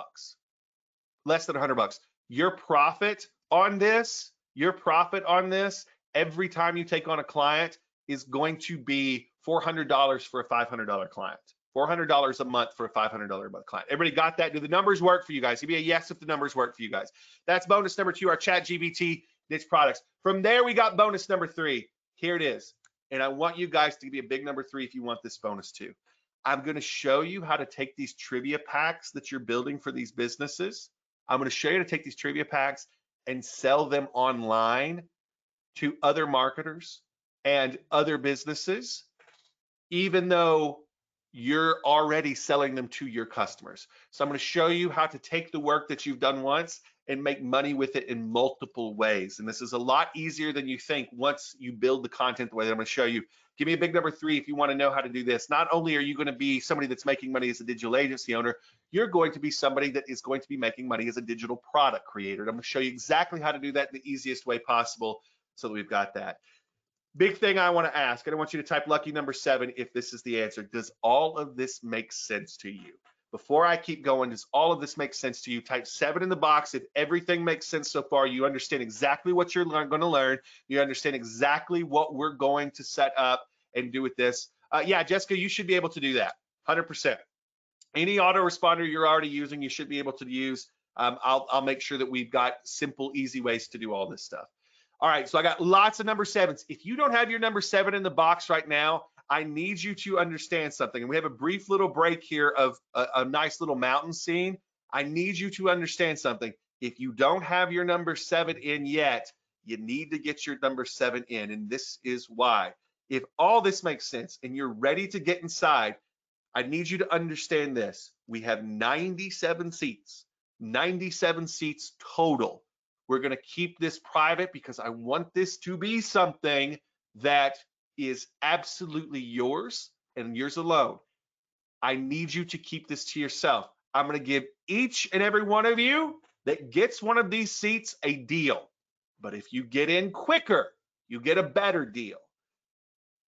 Less than $100. Your profit on this, every time you take on a client is going to be $400 for a $500 client. $400 a month for a $500 a month client. Everybody got that? Do the numbers work for you guys? Give me a yes if the numbers work for you guys. That's bonus number 2, our ChatGPT niche products. From there, we got bonus number 3. Here it is. And I want you guys to give me a big number 3 if you want this bonus too. I'm going to show you how to take these trivia packs that you're building for these businesses. I'm going to show you how to take these trivia packs and sell them online to other marketers and other businesses, even though you're already selling them to your customers. So I'm going to show you how to take the work that you've done once and make money with it in multiple ways. And this is a lot easier than you think once you build the content the way that I'm going to show you. Give me a big number 3 if you want to know how to do this. Not only are you going to be somebody that's making money as a digital agency owner, you're going to be somebody that is going to be making money as a digital product creator. And I'm going to show you exactly how to do that in the easiest way possible so that we've got that. Big thing I want to ask, and I want you to type lucky number 7 if this is the answer. Does all of this make sense to you? Before I keep going, does all of this make sense to you? Type 7 in the box if everything makes sense so far. You understand exactly what you're going to learn. You understand exactly what we're going to set up and do with this. Yeah, Jessica, you should be able to do that, 100%. Any autoresponder you're already using, you should be able to use. I'll make sure that we've got simple, easy ways to do all this stuff. All right, so I got lots of number 7s. If you don't have your number 7 in the box right now, I need you to understand something. And we have a brief little break here of a nice little mountain scene. I need you to understand something. If you don't have your number 7 in yet, you need to get your number 7 in. And this is why. If all this makes sense and you're ready to get inside, I need you to understand this. We have 97 seats, 97 seats total. We're going to keep this private because I want this to be something that is absolutely yours and yours alone. I need you to keep this to yourself. I'm going to give each and every one of you that gets one of these seats a deal. But if you get in quicker, you get a better deal.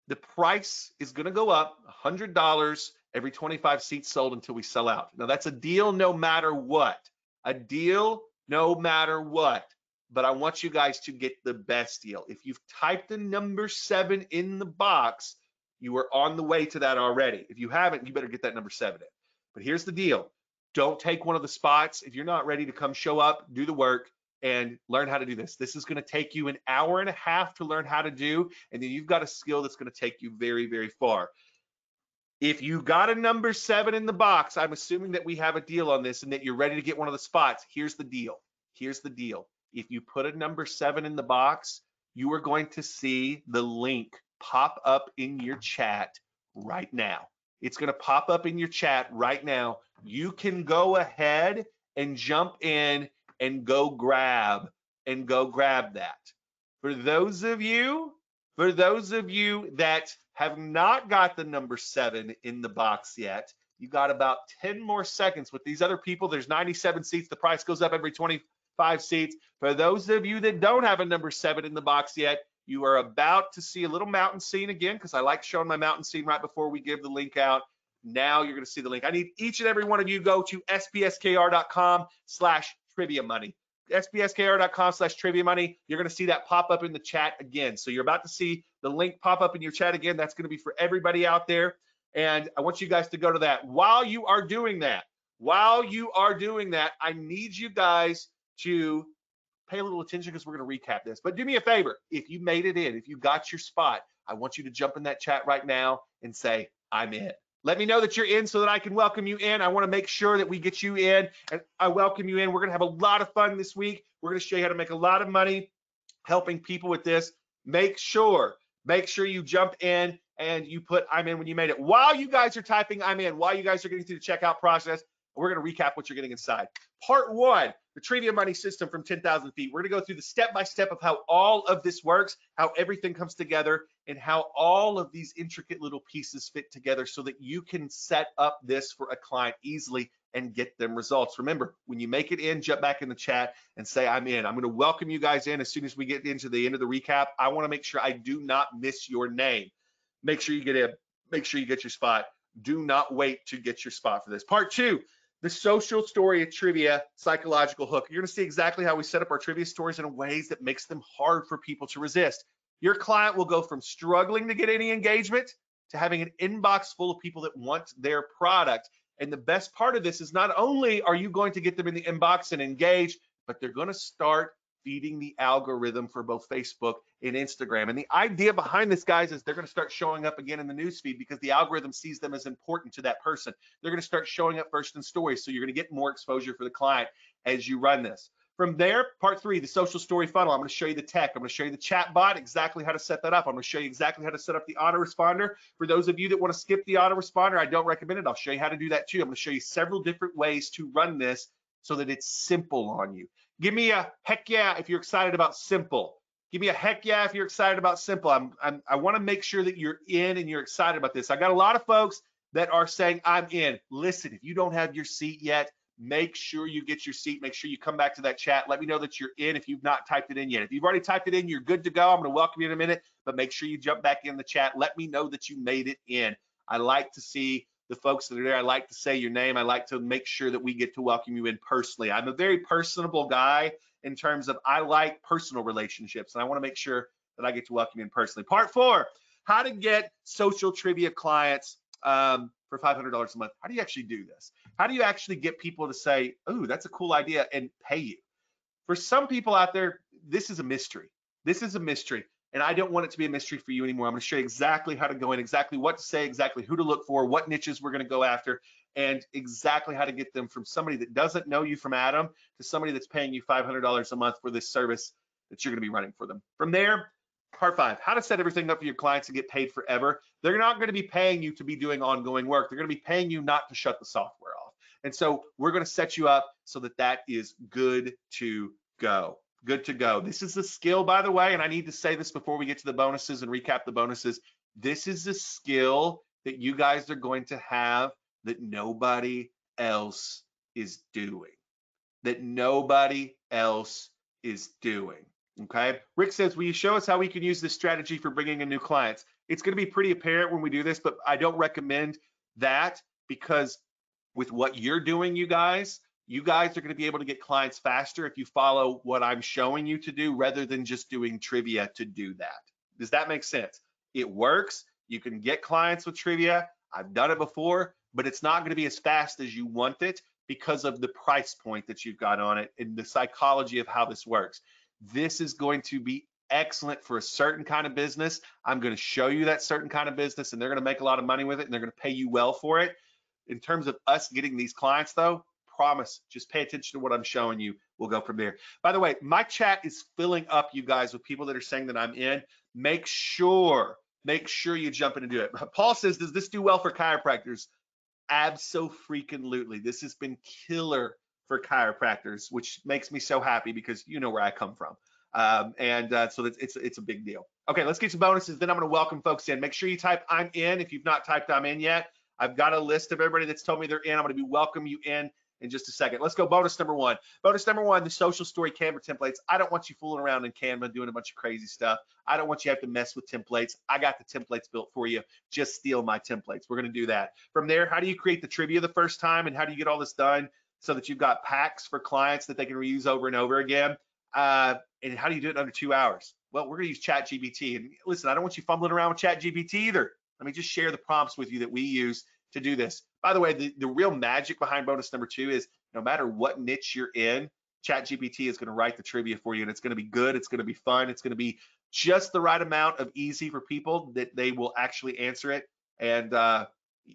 The price is going to go up $100 every 25 seats sold until we sell out. Now that's a deal no matter what. A deal no matter what. But I want you guys to get the best deal. If you've typed the number 7 in the box, you are on the way to that already. If you haven't, you better get that number 7 in. But here's the deal. Don't take one of the spots. If you're not ready to come show up, do the work, and learn how to do this. This is going to take you an hour and a half to learn how to do, and then you've got a skill that's going to take you very, very far. If you got a number 7 in the box, I'm assuming that we have a deal on this and that you're ready to get one of the spots. Here's the deal. Here's the deal. If you put a number 7 in the box, you are going to see the link pop up in your chat right now. It's going to pop up in your chat right now. You can go ahead and jump in and go grab that. For those of you that have not got the number 7 in the box yet, you got about 10 more seconds. With these other people, there's 97 seats. The price goes up every 25 seats. For those of you that don't have a number 7 in the box yet, you are about to see a little mountain scene again, because I like showing my mountain scene right before we give the link out. Now you're going to see the link. I need each and every one of you go to spskr.com/trivia money. spskr.com/trivia money. You're going to see that pop up in the chat again. So you're about to see the link pop up in your chat again. That's going to be for everybody out there. And I want you guys to go to that. While you are doing that, I need you guys to pay a little attention, because we're going to recap this. But do me a favor. If you made it in, if you got your spot, I want you to jump in that chat right now and say, I'm in. Let me know that you're in so that I can welcome you in. I want to make sure that we get you in, and I welcome you in. We're going to have a lot of fun this week. We're going to show you how to make a lot of money helping people with this. Make sure you jump in and you put I'm in when you made it. While you guys are typing I'm in, while you guys are getting through the checkout process, we're going to recap what you're getting inside. Part 1, the trivia money system from 10,000 feet. We're gonna go through the step-by-step of how all of this works, how everything comes together, and how all of these intricate little pieces fit together so that you can set up this for a client easily and get them results. Remember, when you make it in, jump back in the chat and say, I'm in. I'm gonna welcome you guys in as soon as we get into the end of the recap. I wanna make sure I do not miss your name. Make sure you get in, make sure you get your spot. Do not wait to get your spot for this. Part 2, the social story of trivia psychological hook. You're gonna see exactly how we set up our trivia stories in ways that makes them hard for people to resist. Your client will go from struggling to get any engagement to having an inbox full of people that want their product. And the best part of this is not only are you going to get them in the inbox and engage, but they're gonna start feeding the algorithm for both Facebook and Instagram. And the idea behind this, guys, is they're gonna start showing up again in the newsfeed because the algorithm sees them as important to that person. They're gonna start showing up first in stories, so you're gonna get more exposure for the client as you run this. From there, part 3, the social story funnel. I'm gonna show you the tech. I'm gonna show you the chat bot, exactly how to set that up. I'm gonna show you exactly how to set up the autoresponder. For those of you that wanna skip the autoresponder, I don't recommend it. I'll show you how to do that too. I'm gonna show you several different ways to run this so that it's simple on you. Give me a heck yeah if you're excited about simple. Give me a heck yeah if you're excited about simple. I want to make sure that you're in and you're excited about this. I got a lot of folks that are saying I'm in. Listen, if you don't have your seat yet, make sure you get your seat. Make sure you come back to that chat. Let me know that you're in if you've not typed it in yet. If you've already typed it in, you're good to go. I'm going to welcome you in a minute, but make sure you jump back in the chat. Let me know that you made it in. I like to see the folks that are there. I like to say your name. I like to make sure that we get to welcome you in personally. I'm a very personable guy in terms of I like personal relationships, and I want to make sure that I get to welcome you in personally. Part 4, how to get social trivia clients for $500 a month. How do you actually do this? How do you actually get people to say, oh, that's a cool idea, and pay you? For some people out there, this is a mystery. This is a mystery. And I don't want it to be a mystery for you anymore. I'm going to show you exactly how to go in, exactly what to say, exactly who to look for, what niches we're going to go after, and exactly how to get them from somebody that doesn't know you from Adam to somebody that's paying you $500 a month for this service that you're going to be running for them. From there, part 5, how to set everything up for your clients to get paid forever. They're not going to be paying you to be doing ongoing work. They're going to be paying you not to shut the software off. And so we're going to set you up so that that is good to go. Good to go. This is a skill, by the way, and I need to say this before we get to the bonuses and recap the bonuses. This is a skill that you guys are going to have that nobody else is doing. That nobody else is doing. Okay. Rick says, will you show us how we can use this strategy for bringing in new clients? It's going to be pretty apparent when we do this, but I don't recommend that because with what you're doing, you guys are going to be able to get clients faster if you follow what I'm showing you to do rather than just doing trivia to do that. Does that make sense? It works. You can get clients with trivia. I've done it before, but it's not going to be as fast as you want it because of the price point that you've got on it and the psychology of how this works. This is going to be excellent for a certain kind of business. I'm going to show you that certain kind of business and they're going to make a lot of money with it and they're going to pay you well for it. In terms of us getting these clients though, promise, just pay attention to what I'm showing you. We'll go from there. By the way, my chat is filling up, you guys, with people that are saying that I'm in. Make sure you jump in and do it. Paul says, does this do well for chiropractors? Abso-freaking-lutely. This has been killer for chiropractors, which makes me so happy because you know where I come from. So it's a big deal. Okay, let's get some bonuses. Then I'm going to welcome folks in. Make sure you type I'm in if you've not typed I'm in yet. I've got a list of everybody that's told me they're in. I'm going to welcome you in just a second. Let's go bonus number 1. Bonus number 1, the social story Canva templates. I don't want you fooling around in Canva doing a bunch of crazy stuff. I don't want you to have to mess with templates. I got the templates built for you. Just steal my templates. We're going to do that. From there, how do you create the trivia the first time and how do you get all this done so that you've got packs for clients that they can reuse over and over again? And how do you do it in under 2 hours? Well, we're going to use ChatGPT. And listen, I don't want you fumbling around with ChatGPT either. Let me just share the prompts with you that we use to do this. By the way, the real magic behind bonus number 2 is no matter what niche you're in, ChatGPT is going to write the trivia for you, and it's going to be good, it's going to be fun, it's going to be just the right amount of easy for people that they will actually answer it, and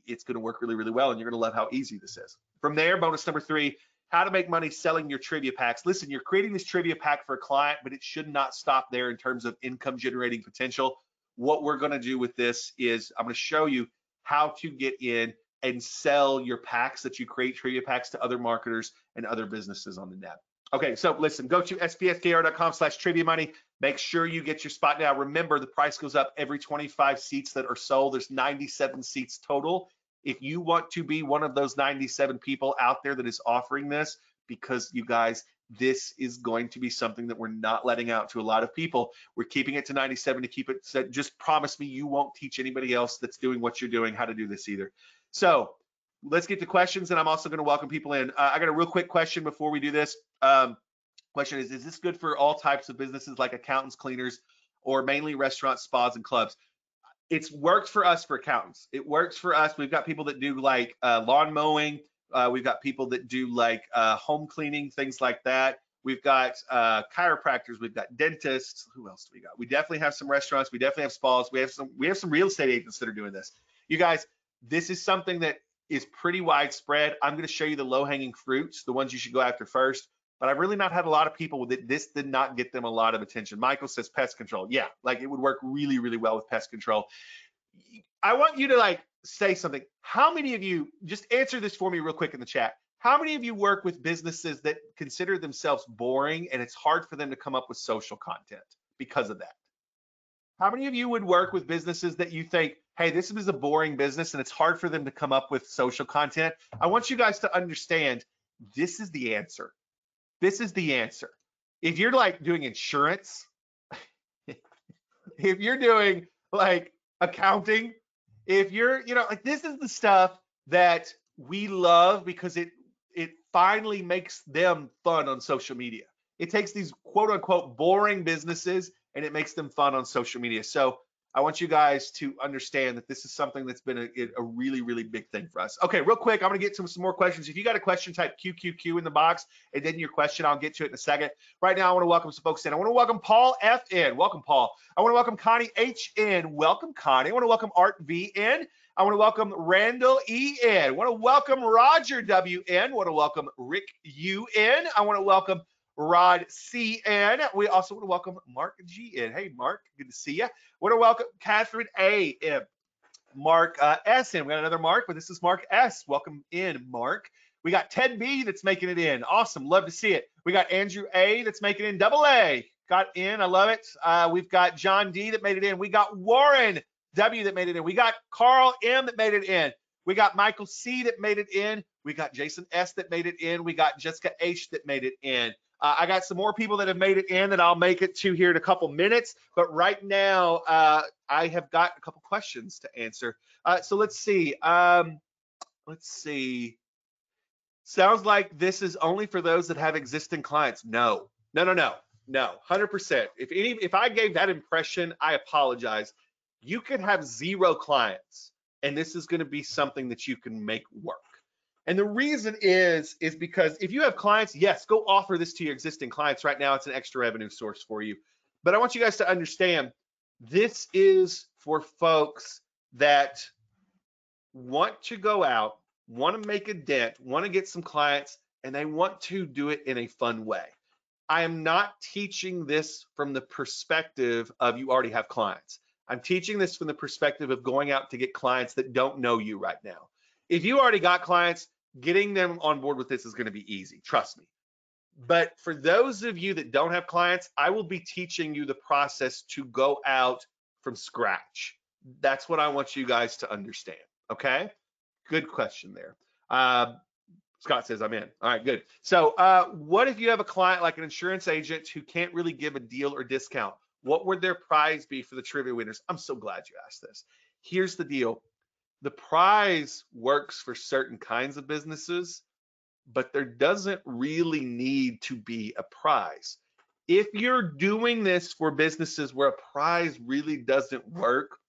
it's going to work really, really well, and you're going to love how easy this is. From there, bonus number 3, how to make money selling your trivia packs. Listen, you're creating this trivia pack for a client, but it should not stop there in terms of income generating potential. What we're going to do with this is I'm going to show you how to get in and sell your packs that you create, trivia packs, to other marketers and other businesses on the net. Okay, so listen, go to spskr.com/trivia money. Make sure you get your spot now. Remember, the price goes up every 25 seats that are sold. There's 97 seats total. If you want to be one of those 97 people out there that is offering this, because you guys, this is going to be something that we're not letting out to a lot of people. We're keeping it to 97 to keep it set. Just promise me you won't teach anybody else that's doing what you're doing how to do this either. So let's get to questions, and I'm also going to welcome people in. I got a real quick question before we do this. Question is this good for all types of businesses like accountants, cleaners, or mainly restaurants, spas, and clubs? It's worked for us for accountants. It works for us. We've got people that do like lawn mowing. We've got people that do like home cleaning, things like that. We've got chiropractors. We've got dentists. Who else do we got? We definitely have some restaurants. We definitely have spas. We have some real estate agents that are doing this. You guys, this is something that is pretty widespread. I'm going to show you the low-hanging fruits, the ones you should go after first. But I've really not had a lot of people with it. This did not get them a lot of attention. Michael says pest control. Yeah, like it would work really, really well with pest control. I want you to like say something. How many of you, just answer this for me real quick in the chat. How many of you work with businesses that consider themselves boring and it's hard for them to come up with social content because of that? How many of you would work with businesses that you think, hey, this is a boring business and it's hard for them to come up with social content? I want you guys to understand this is the answer. This is the answer. If you're like doing insurance, if you're doing like accounting, if you're, like this is the stuff that we love because it finally makes them fun on social media. It takes these quote unquote boring businesses and it makes them fun on social media. So I want you guys to understand that this is something that's been a really, really big thing for us. Okay, real quick, I'm gonna get to some more questions. If you got a question, type QQQ in the box, and then your question, I'll get to it in a second. Right now, I wanna welcome some folks in. I wanna welcome Paul F in. Welcome, Paul. I wanna welcome Connie H in. Welcome, Connie. I wanna welcome Art V in. I wanna welcome Randall E in. I wanna welcome Roger W in. I wanna welcome Rick U in. I wanna welcome Rod C in. We also want to welcome Mark G in. Hey, Mark, good to see you. Want to welcome Catherine A in. Mark S in. We got another Mark, but this is Mark S. Welcome in, Mark. We got Ted B that's making it in. Awesome, love to see it. We got Andrew A that's making it in. Double A got in. I love it. We've got John D that made it in. We got Warren W that made it in. We got Carl M that made it in. We got Michael C that made it in. We got Jason S that made it in. We got Jessica H that made it in. I got some more people that have made it in that I'll make it to here in a couple minutes. But right now, I have got a couple questions to answer. So let's see. Sounds like this is only for those that have existing clients. No. 100%. If I gave that impression, I apologize. You could have 0 clients, and this is going to be something that you can make work. And the reason is because if you have clients, yes, go offer this to your existing clients right now. It's an extra revenue source for you. But I want you guys to understand, this is for folks that want to go out, want to make a dent, want to get some clients, and they want to do it in a fun way. I am not teaching this from the perspective of you already have clients. I'm teaching this from the perspective of going out to get clients that don't know you right now. If you already got clients, getting them on board with this is going to be easy, trust me. But for those of you that don't have clients, I will be teaching you the process to go out from scratch. That's what I want you guys to understand, okay? Good question there. Scott says I'm in. All right, good. So what if you have a client like an insurance agent who can't really give a deal or discount? What would their prize be for the trivia winners? I'm so glad you asked this. Here's the deal. The prize works for certain kinds of businesses, but there doesn't really need to be a prize. If you're doing this for businesses where a prize really doesn't work,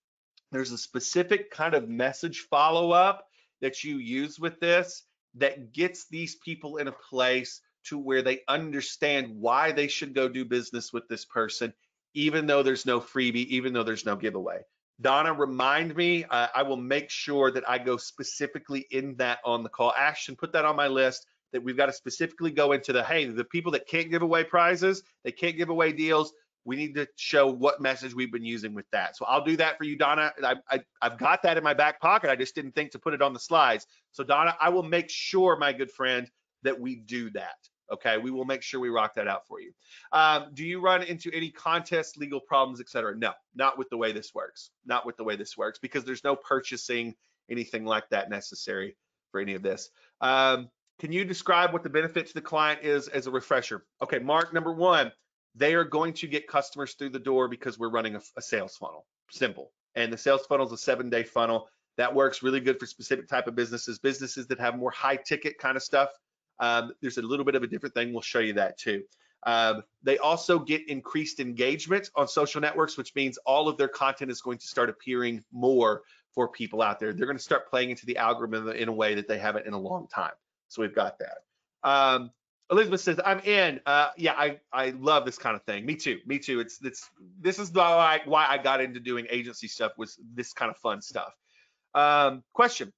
there's a specific kind of message follow-up that you use with this that gets these people in a place to where they understand why they should go do business with this person, even though there's no freebie, even though there's no giveaway. Donna, remind me, I will make sure that I go specifically in that on the call. Ashton, put that on my list, that we've got to specifically go into the people that can't give away prizes, they can't give away deals, we need to show what message we've been using with that. So I'll do that for you, Donna. I've got that in my back pocket. I just didn't think to put it on the slides. So Donna, I will make sure, my good friend, that we do that, Okay, we will make sure we rock that out for you. Do you run into any contests, legal problems, etc.? No, not with the way this works. Not with the way this works, because there's no purchasing, anything like that necessary for any of this. Can you describe what the benefit to the client is as a refresher? Okay, Mark, number one, they are going to get customers through the door because we're running a sales funnel. Simple. And the sales funnel is a 7-day funnel that works really good for specific type of businesses that have more high ticket kind of stuff. There's a little bit of a different thing. We'll show you that too. They also get increased engagement on social networks, which means all of their content is going to start appearing more for people out there. They're going to start playing into the algorithm in a way that they haven't in a long time. So we've got that. Elizabeth says, I'm in. Yeah, I love this kind of thing. Me too. Me too. This is why I got into doing agency stuff, was this kind of fun stuff. Question.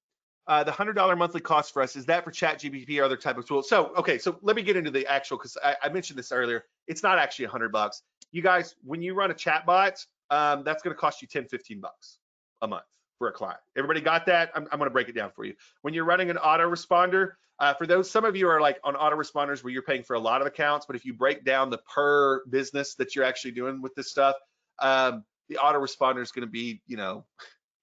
The $100 monthly cost for us, is that for ChatGPT or other type of tool? So, okay, so let me get into the actual, because I mentioned this earlier. It's not actually $100. You guys, when you run a chatbot, that's going to cost you 10, 15 bucks a month for a client. Everybody got that? I'm going to break it down for you. When you're running an autoresponder, for those, some of you are like on autoresponders where you're paying for a lot of accounts, but if you break down the per business that you're actually doing with this stuff, the autoresponder is going to be,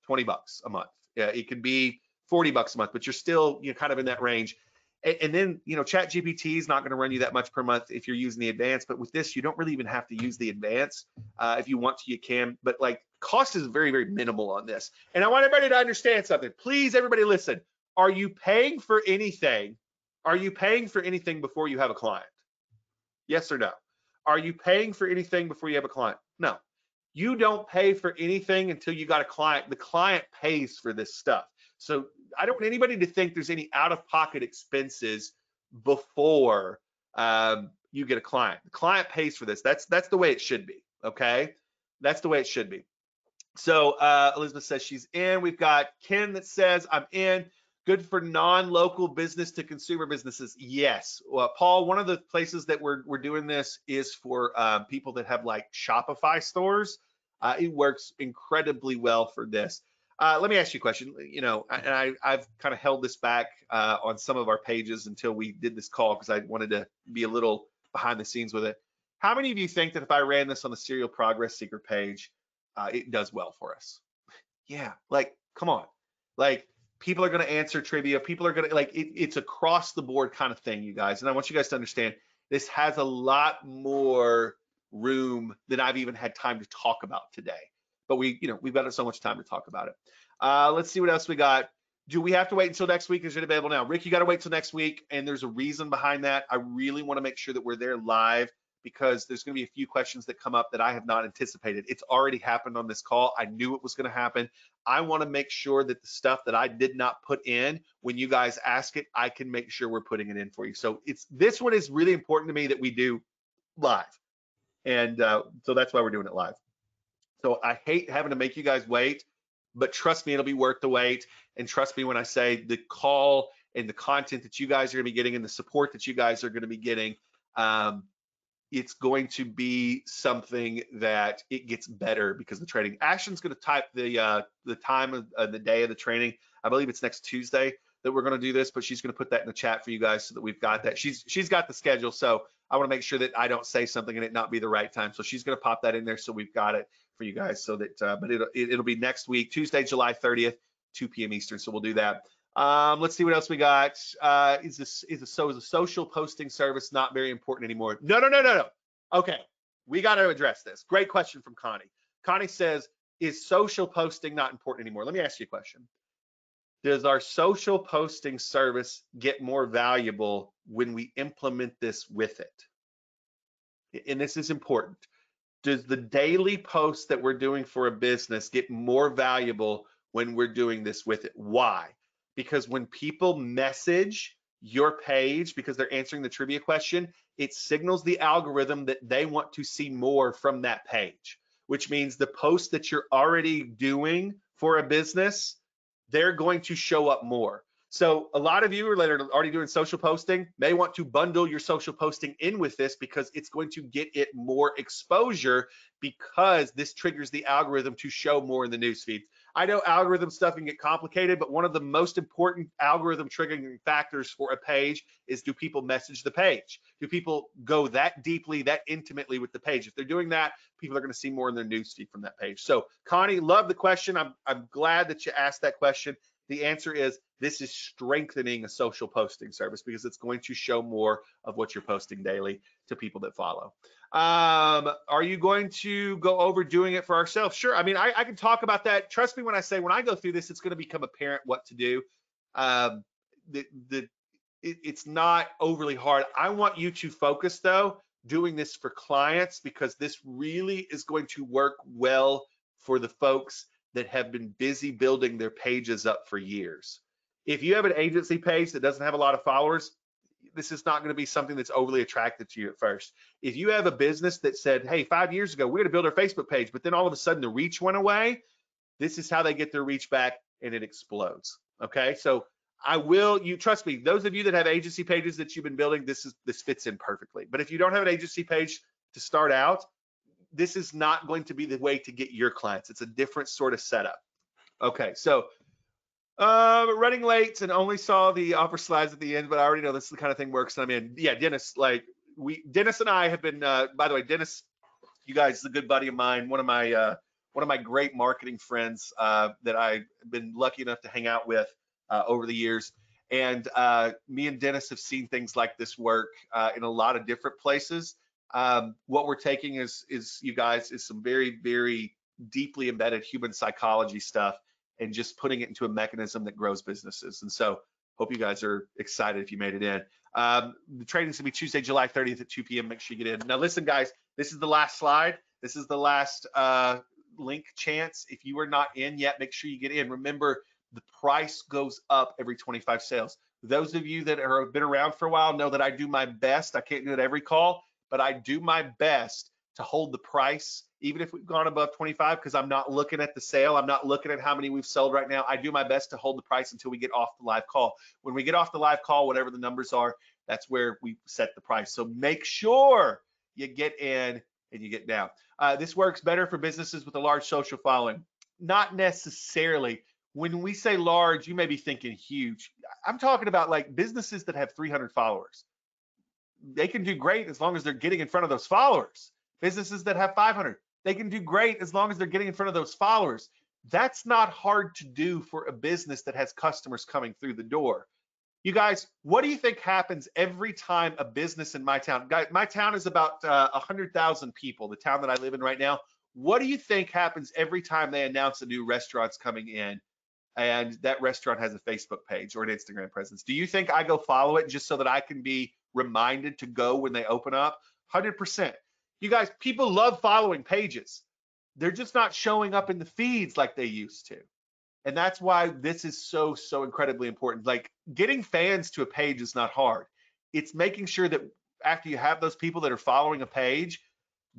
20 bucks a month. Yeah, it could be 40 bucks a month, but you're still, kind of in that range. And then, ChatGPT is not going to run you that much per month if you're using the advanced, but with this, you don't really even have to use the advanced. If you want to, you can, but like cost is very, very minimal on this. And I want everybody to understand something. Please, everybody listen. Are you paying for anything? Are you paying for anything before you have a client? Yes or no? Are you paying for anything before you have a client? No. You don't pay for anything until you got a client. The client pays for this stuff. So I don't want anybody to think there's any out-of-pocket expenses before you get a client. The client pays for this. That's the way it should be. Okay, that's the way it should be. So Elizabeth says she's in. We've got Ken that says I'm in. Good for non-local business to consumer businesses. Yes. Well, Paul, one of the places that we're doing this is for people that have like Shopify stores. It works incredibly well for this. Let me ask you a question. I've kind of held this back on some of our pages until we did this call because I wanted to be a little behind the scenes with it. How many of you think that if I ran this on the Serial Progress Seeker page, it does well for us? Yeah, like, come on. Like, people are going to answer trivia. People are going to, like, it's across the board kind of thing, you guys. And I want you guys to understand this has a lot more room than I've even had time to talk about today. But we've got so much time to talk about it. Let's see what else we got. Do we have to wait until next week? Is it available now? Rick, you got to wait till next week. And there's a reason behind that. I really want to make sure that we're there live because there's going to be a few questions that come up that I have not anticipated. It's already happened on this call. I knew it was going to happen. I want to make sure that the stuff that I did not put in, when you guys ask it, I can make sure we're putting it in for you. So this one is really important to me that we do live. And so that's why we're doing it live. So I hate having to make you guys wait, but trust me, it'll be worth the wait. And trust me when I say the call and the content that you guys are going to be getting and the support that you guys are going to be getting, it's going to be something that it gets better because of the training. Ashton's going to type the time of the day of the training. I believe it's next Tuesday that we're going to do this, but she's going to put that in the chat for you guys so that we've got that. She's got the schedule, so I want to make sure that I don't say something and it not be the right time. So she's going to pop that in there so we've got it for you guys. So that, but it'll be next week, Tuesday, July 30th, 2 p.m. Eastern. So we'll do that. Let's see what else we got. Is a social posting service not very important anymore? No. Okay, we got to address this. Great question from Connie. Connie says, is social posting not important anymore? Let me ask you a question. Does our social posting service get more valuable when we implement this with it? And this is important. Does the daily post that we're doing for a business get more valuable when we're doing this with it? Why? Because when people message your page because they're answering the trivia question, it signals the algorithm that they want to see more from that page, which means the post that you're already doing for a business, they're going to show up more. So a lot of you that are already doing social posting may want to bundle your social posting in with this because it's going to get it more exposure because this triggers the algorithm to show more in the newsfeed. I know algorithm stuff can get complicated, but one of the most important algorithm triggering factors for a page is, do people message the page? Do people go that deeply, that intimately with the page? If they're doing that, people are going to see more in their newsfeed from that page. So Connie, love the question. I'm glad that you asked that question. The answer is, this is strengthening a social posting service because it's going to show more of what you're posting daily to people that follow. Are you going to go over doing it for ourselves? Sure. I mean, I can talk about that. Trust me when I say, when I go through this, it's going to become apparent what to do. It's not overly hard. I want you to focus, though, doing this for clients, because this really is going to work well for the folks that have been busy building their pages up for years. If you have an agency page that doesn't have a lot of followers, this is not going to be something that's overly attractive to you at first. If you have a business that said, hey, 5 years ago, we're going to build our Facebook page, but then all of a sudden the reach went away, this is how they get their reach back, and it explodes. Okay, so you trust me, those of you that have agency pages that you've been building, this fits in perfectly. But if you don't have an agency page to start out, this is not going to be the way to get your clients. It's a different sort of setup. Okay, so running late and only saw the offer slides at the end, but I already know this is the kind of thing works. I mean, yeah, Dennis, Dennis and I have been, by the way, Dennis, you guys, is a good buddy of mine, one of my great marketing friends that I've been lucky enough to hang out with over the years. And me and Dennis have seen things like this work in a lot of different places. What we're taking is you guys, is some very, very deeply embedded human psychology stuff, and just putting it into a mechanism that grows businesses. And so hope you guys are excited if you made it in. The training's gonna be Tuesday, July 30th at 2 p.m. Make sure you get in. Now listen, guys, this is the last slide. This is the last link chance. If you are not in yet, make sure you get in. Remember, the price goes up every 25 sales. Those of you that have been around for a while know that I do my best. I can't do it every call, but I do my best to hold the price, even if we've gone above 25, because I'm not looking at the sale. I'm not looking at how many we've sold right now. I do my best to hold the price until we get off the live call. When we get off the live call, whatever the numbers are, that's where we set the price. So make sure you get in and you get down. This works better for businesses with a large social following. Not necessarily. When we say large, you may be thinking huge. I'm talking about like businesses that have 300 followers. They can do great as long as they're getting in front of those followers. Businesses that have 500, they can do great as long as they're getting in front of those followers. That's not hard to do for a business that has customers coming through the door. You guys, what do you think happens every time a business in my town, guys, my town is about 100,000 people, the town that I live in right now. What do you think happens every time they announce a new restaurant's coming in and that restaurant has a Facebook page or an Instagram presence? Do you think I go follow it just so that I can be reminded to go when they open up? 100%. You guys, people love following pages. They're just not showing up in the feeds like they used to. And that's why this is so, so incredibly important. Like, getting fans to a page is not hard. It's making sure that after you have those people that are following a page,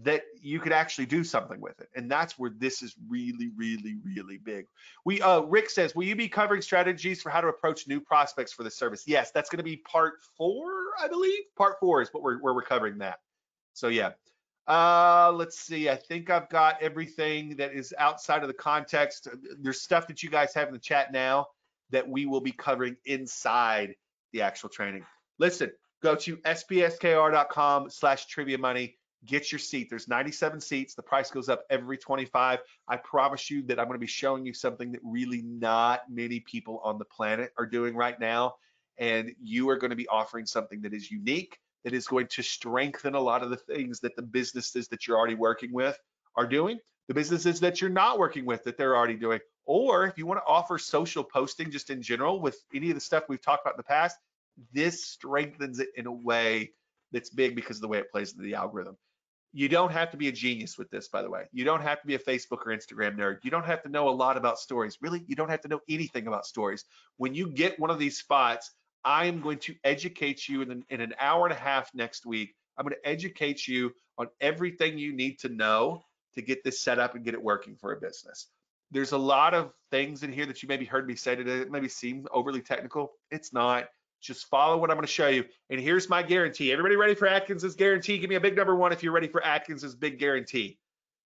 that you could actually do something with it. And that's where this is really, really, really big. Rick says, will you be covering strategies for how to approach new prospects for the service? Yes, that's going to be part 4, I believe. Part 4 is where we're covering that. So yeah. Let's see. I think I've got everything that is outside of the context. There's stuff that you guys have in the chat now that we will be covering inside the actual training. Listen, go to spskr.com/trivia money. Get your seat. There's 97 seats. The price goes up every 25. I promise you that I'm going to be showing you something that really not many people on the planet are doing right now. And you are going to be offering something that is unique, that is going to strengthen a lot of the things that the businesses that you're already working with are doing, the businesses that you're not working with that they're already doing. Or if you want to offer social posting just in general with any of the stuff we've talked about in the past, this strengthens it in a way that's big because of the way it plays into the algorithm. You don't have to be a genius with this, by the way. You don't have to be a Facebook or Instagram nerd. You don't have to know a lot about stories. Really, you don't have to know anything about stories. When you get one of these spots, I am going to educate you in an hour and a half next week. I'm going to educate you on everything you need to know to get this set up and get it working for a business. There's a lot of things in here that you maybe heard me say today that maybe seem overly technical. It's not. Just follow what I'm going to show you. And here's my guarantee. Everybody ready for Atkins's guarantee? Give me a big number 1 if you're ready for Atkins's big guarantee.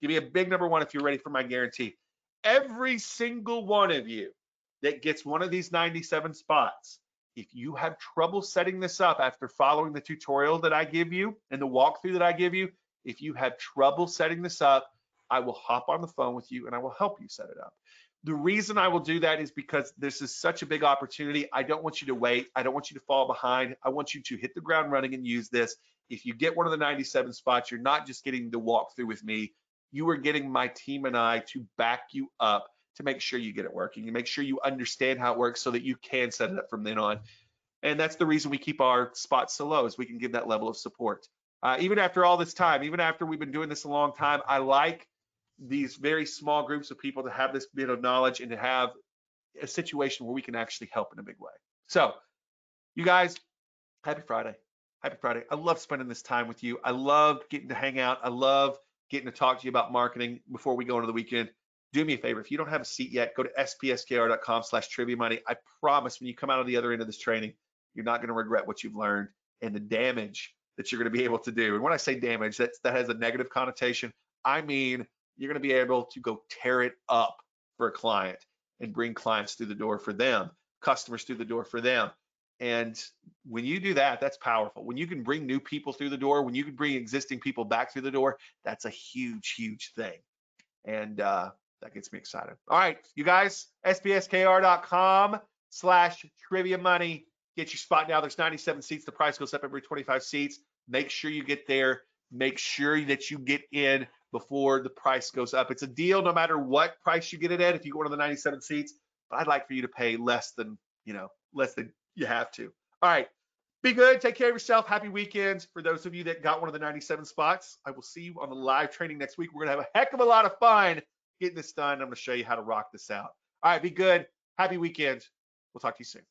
Give me a big number 1 if you're ready for my guarantee. every single one of you that gets one of these 97 spots, if you have trouble setting this up after following the tutorial that I give you and the walkthrough that I give you, if you have trouble setting this up, I will hop on the phone with you and I will help you set it up. The reason I will do that is because this is such a big opportunity. I don't want you to wait. I don't want you to fall behind. I want you to hit the ground running and use this. If you get one of the 97 spots, you're not just getting the walkthrough with me. You are getting my team and I to back you up to make sure you get it working and make sure you understand how it works so that you can set it up from then on. And that's the reason we keep our spots so low, is we can give that level of support. Even after all this time, even after we've been doing this a long time, I like these very small groups of people to have this bit of knowledge and to have a situation where we can actually help in a big way. So you guys, happy Friday. Happy Friday. I love spending this time with you. I love getting to hang out. I love getting to talk to you about marketing before we go into the weekend. Do me a favor. If you don't have a seat yet, go to spskr.com/trivia money. I promise when you come out of the other end of this training, you're not going to regret what you've learned and the damage that you're going to be able to do. And when I say damage, that has a negative connotation. I mean, you're going to be able to go tear it up for a client and bring clients through the door for them, customers through the door for them. And when you do that, that's powerful. When you can bring new people through the door, when you can bring existing people back through the door, that's a huge, huge thing. And that gets me excited. All right, you guys, spskr.com/trivia money. Get your spot now. There's 97 seats. The price goes up every 25 seats. Make sure you get there. Make sure that you get in before the price goes up. It's a deal no matter what price you get it at if you go one of the 97 seats, but I'd like for you to pay less than you have to. All right, be good. Take care of yourself. Happy weekend. For those of you that got one of the 97 spots, I will see you on the live training next week. We're going to have a heck of a lot of fun getting this done. I'm going to show you how to rock this out. All right, be good. Happy weekend. We'll talk to you soon.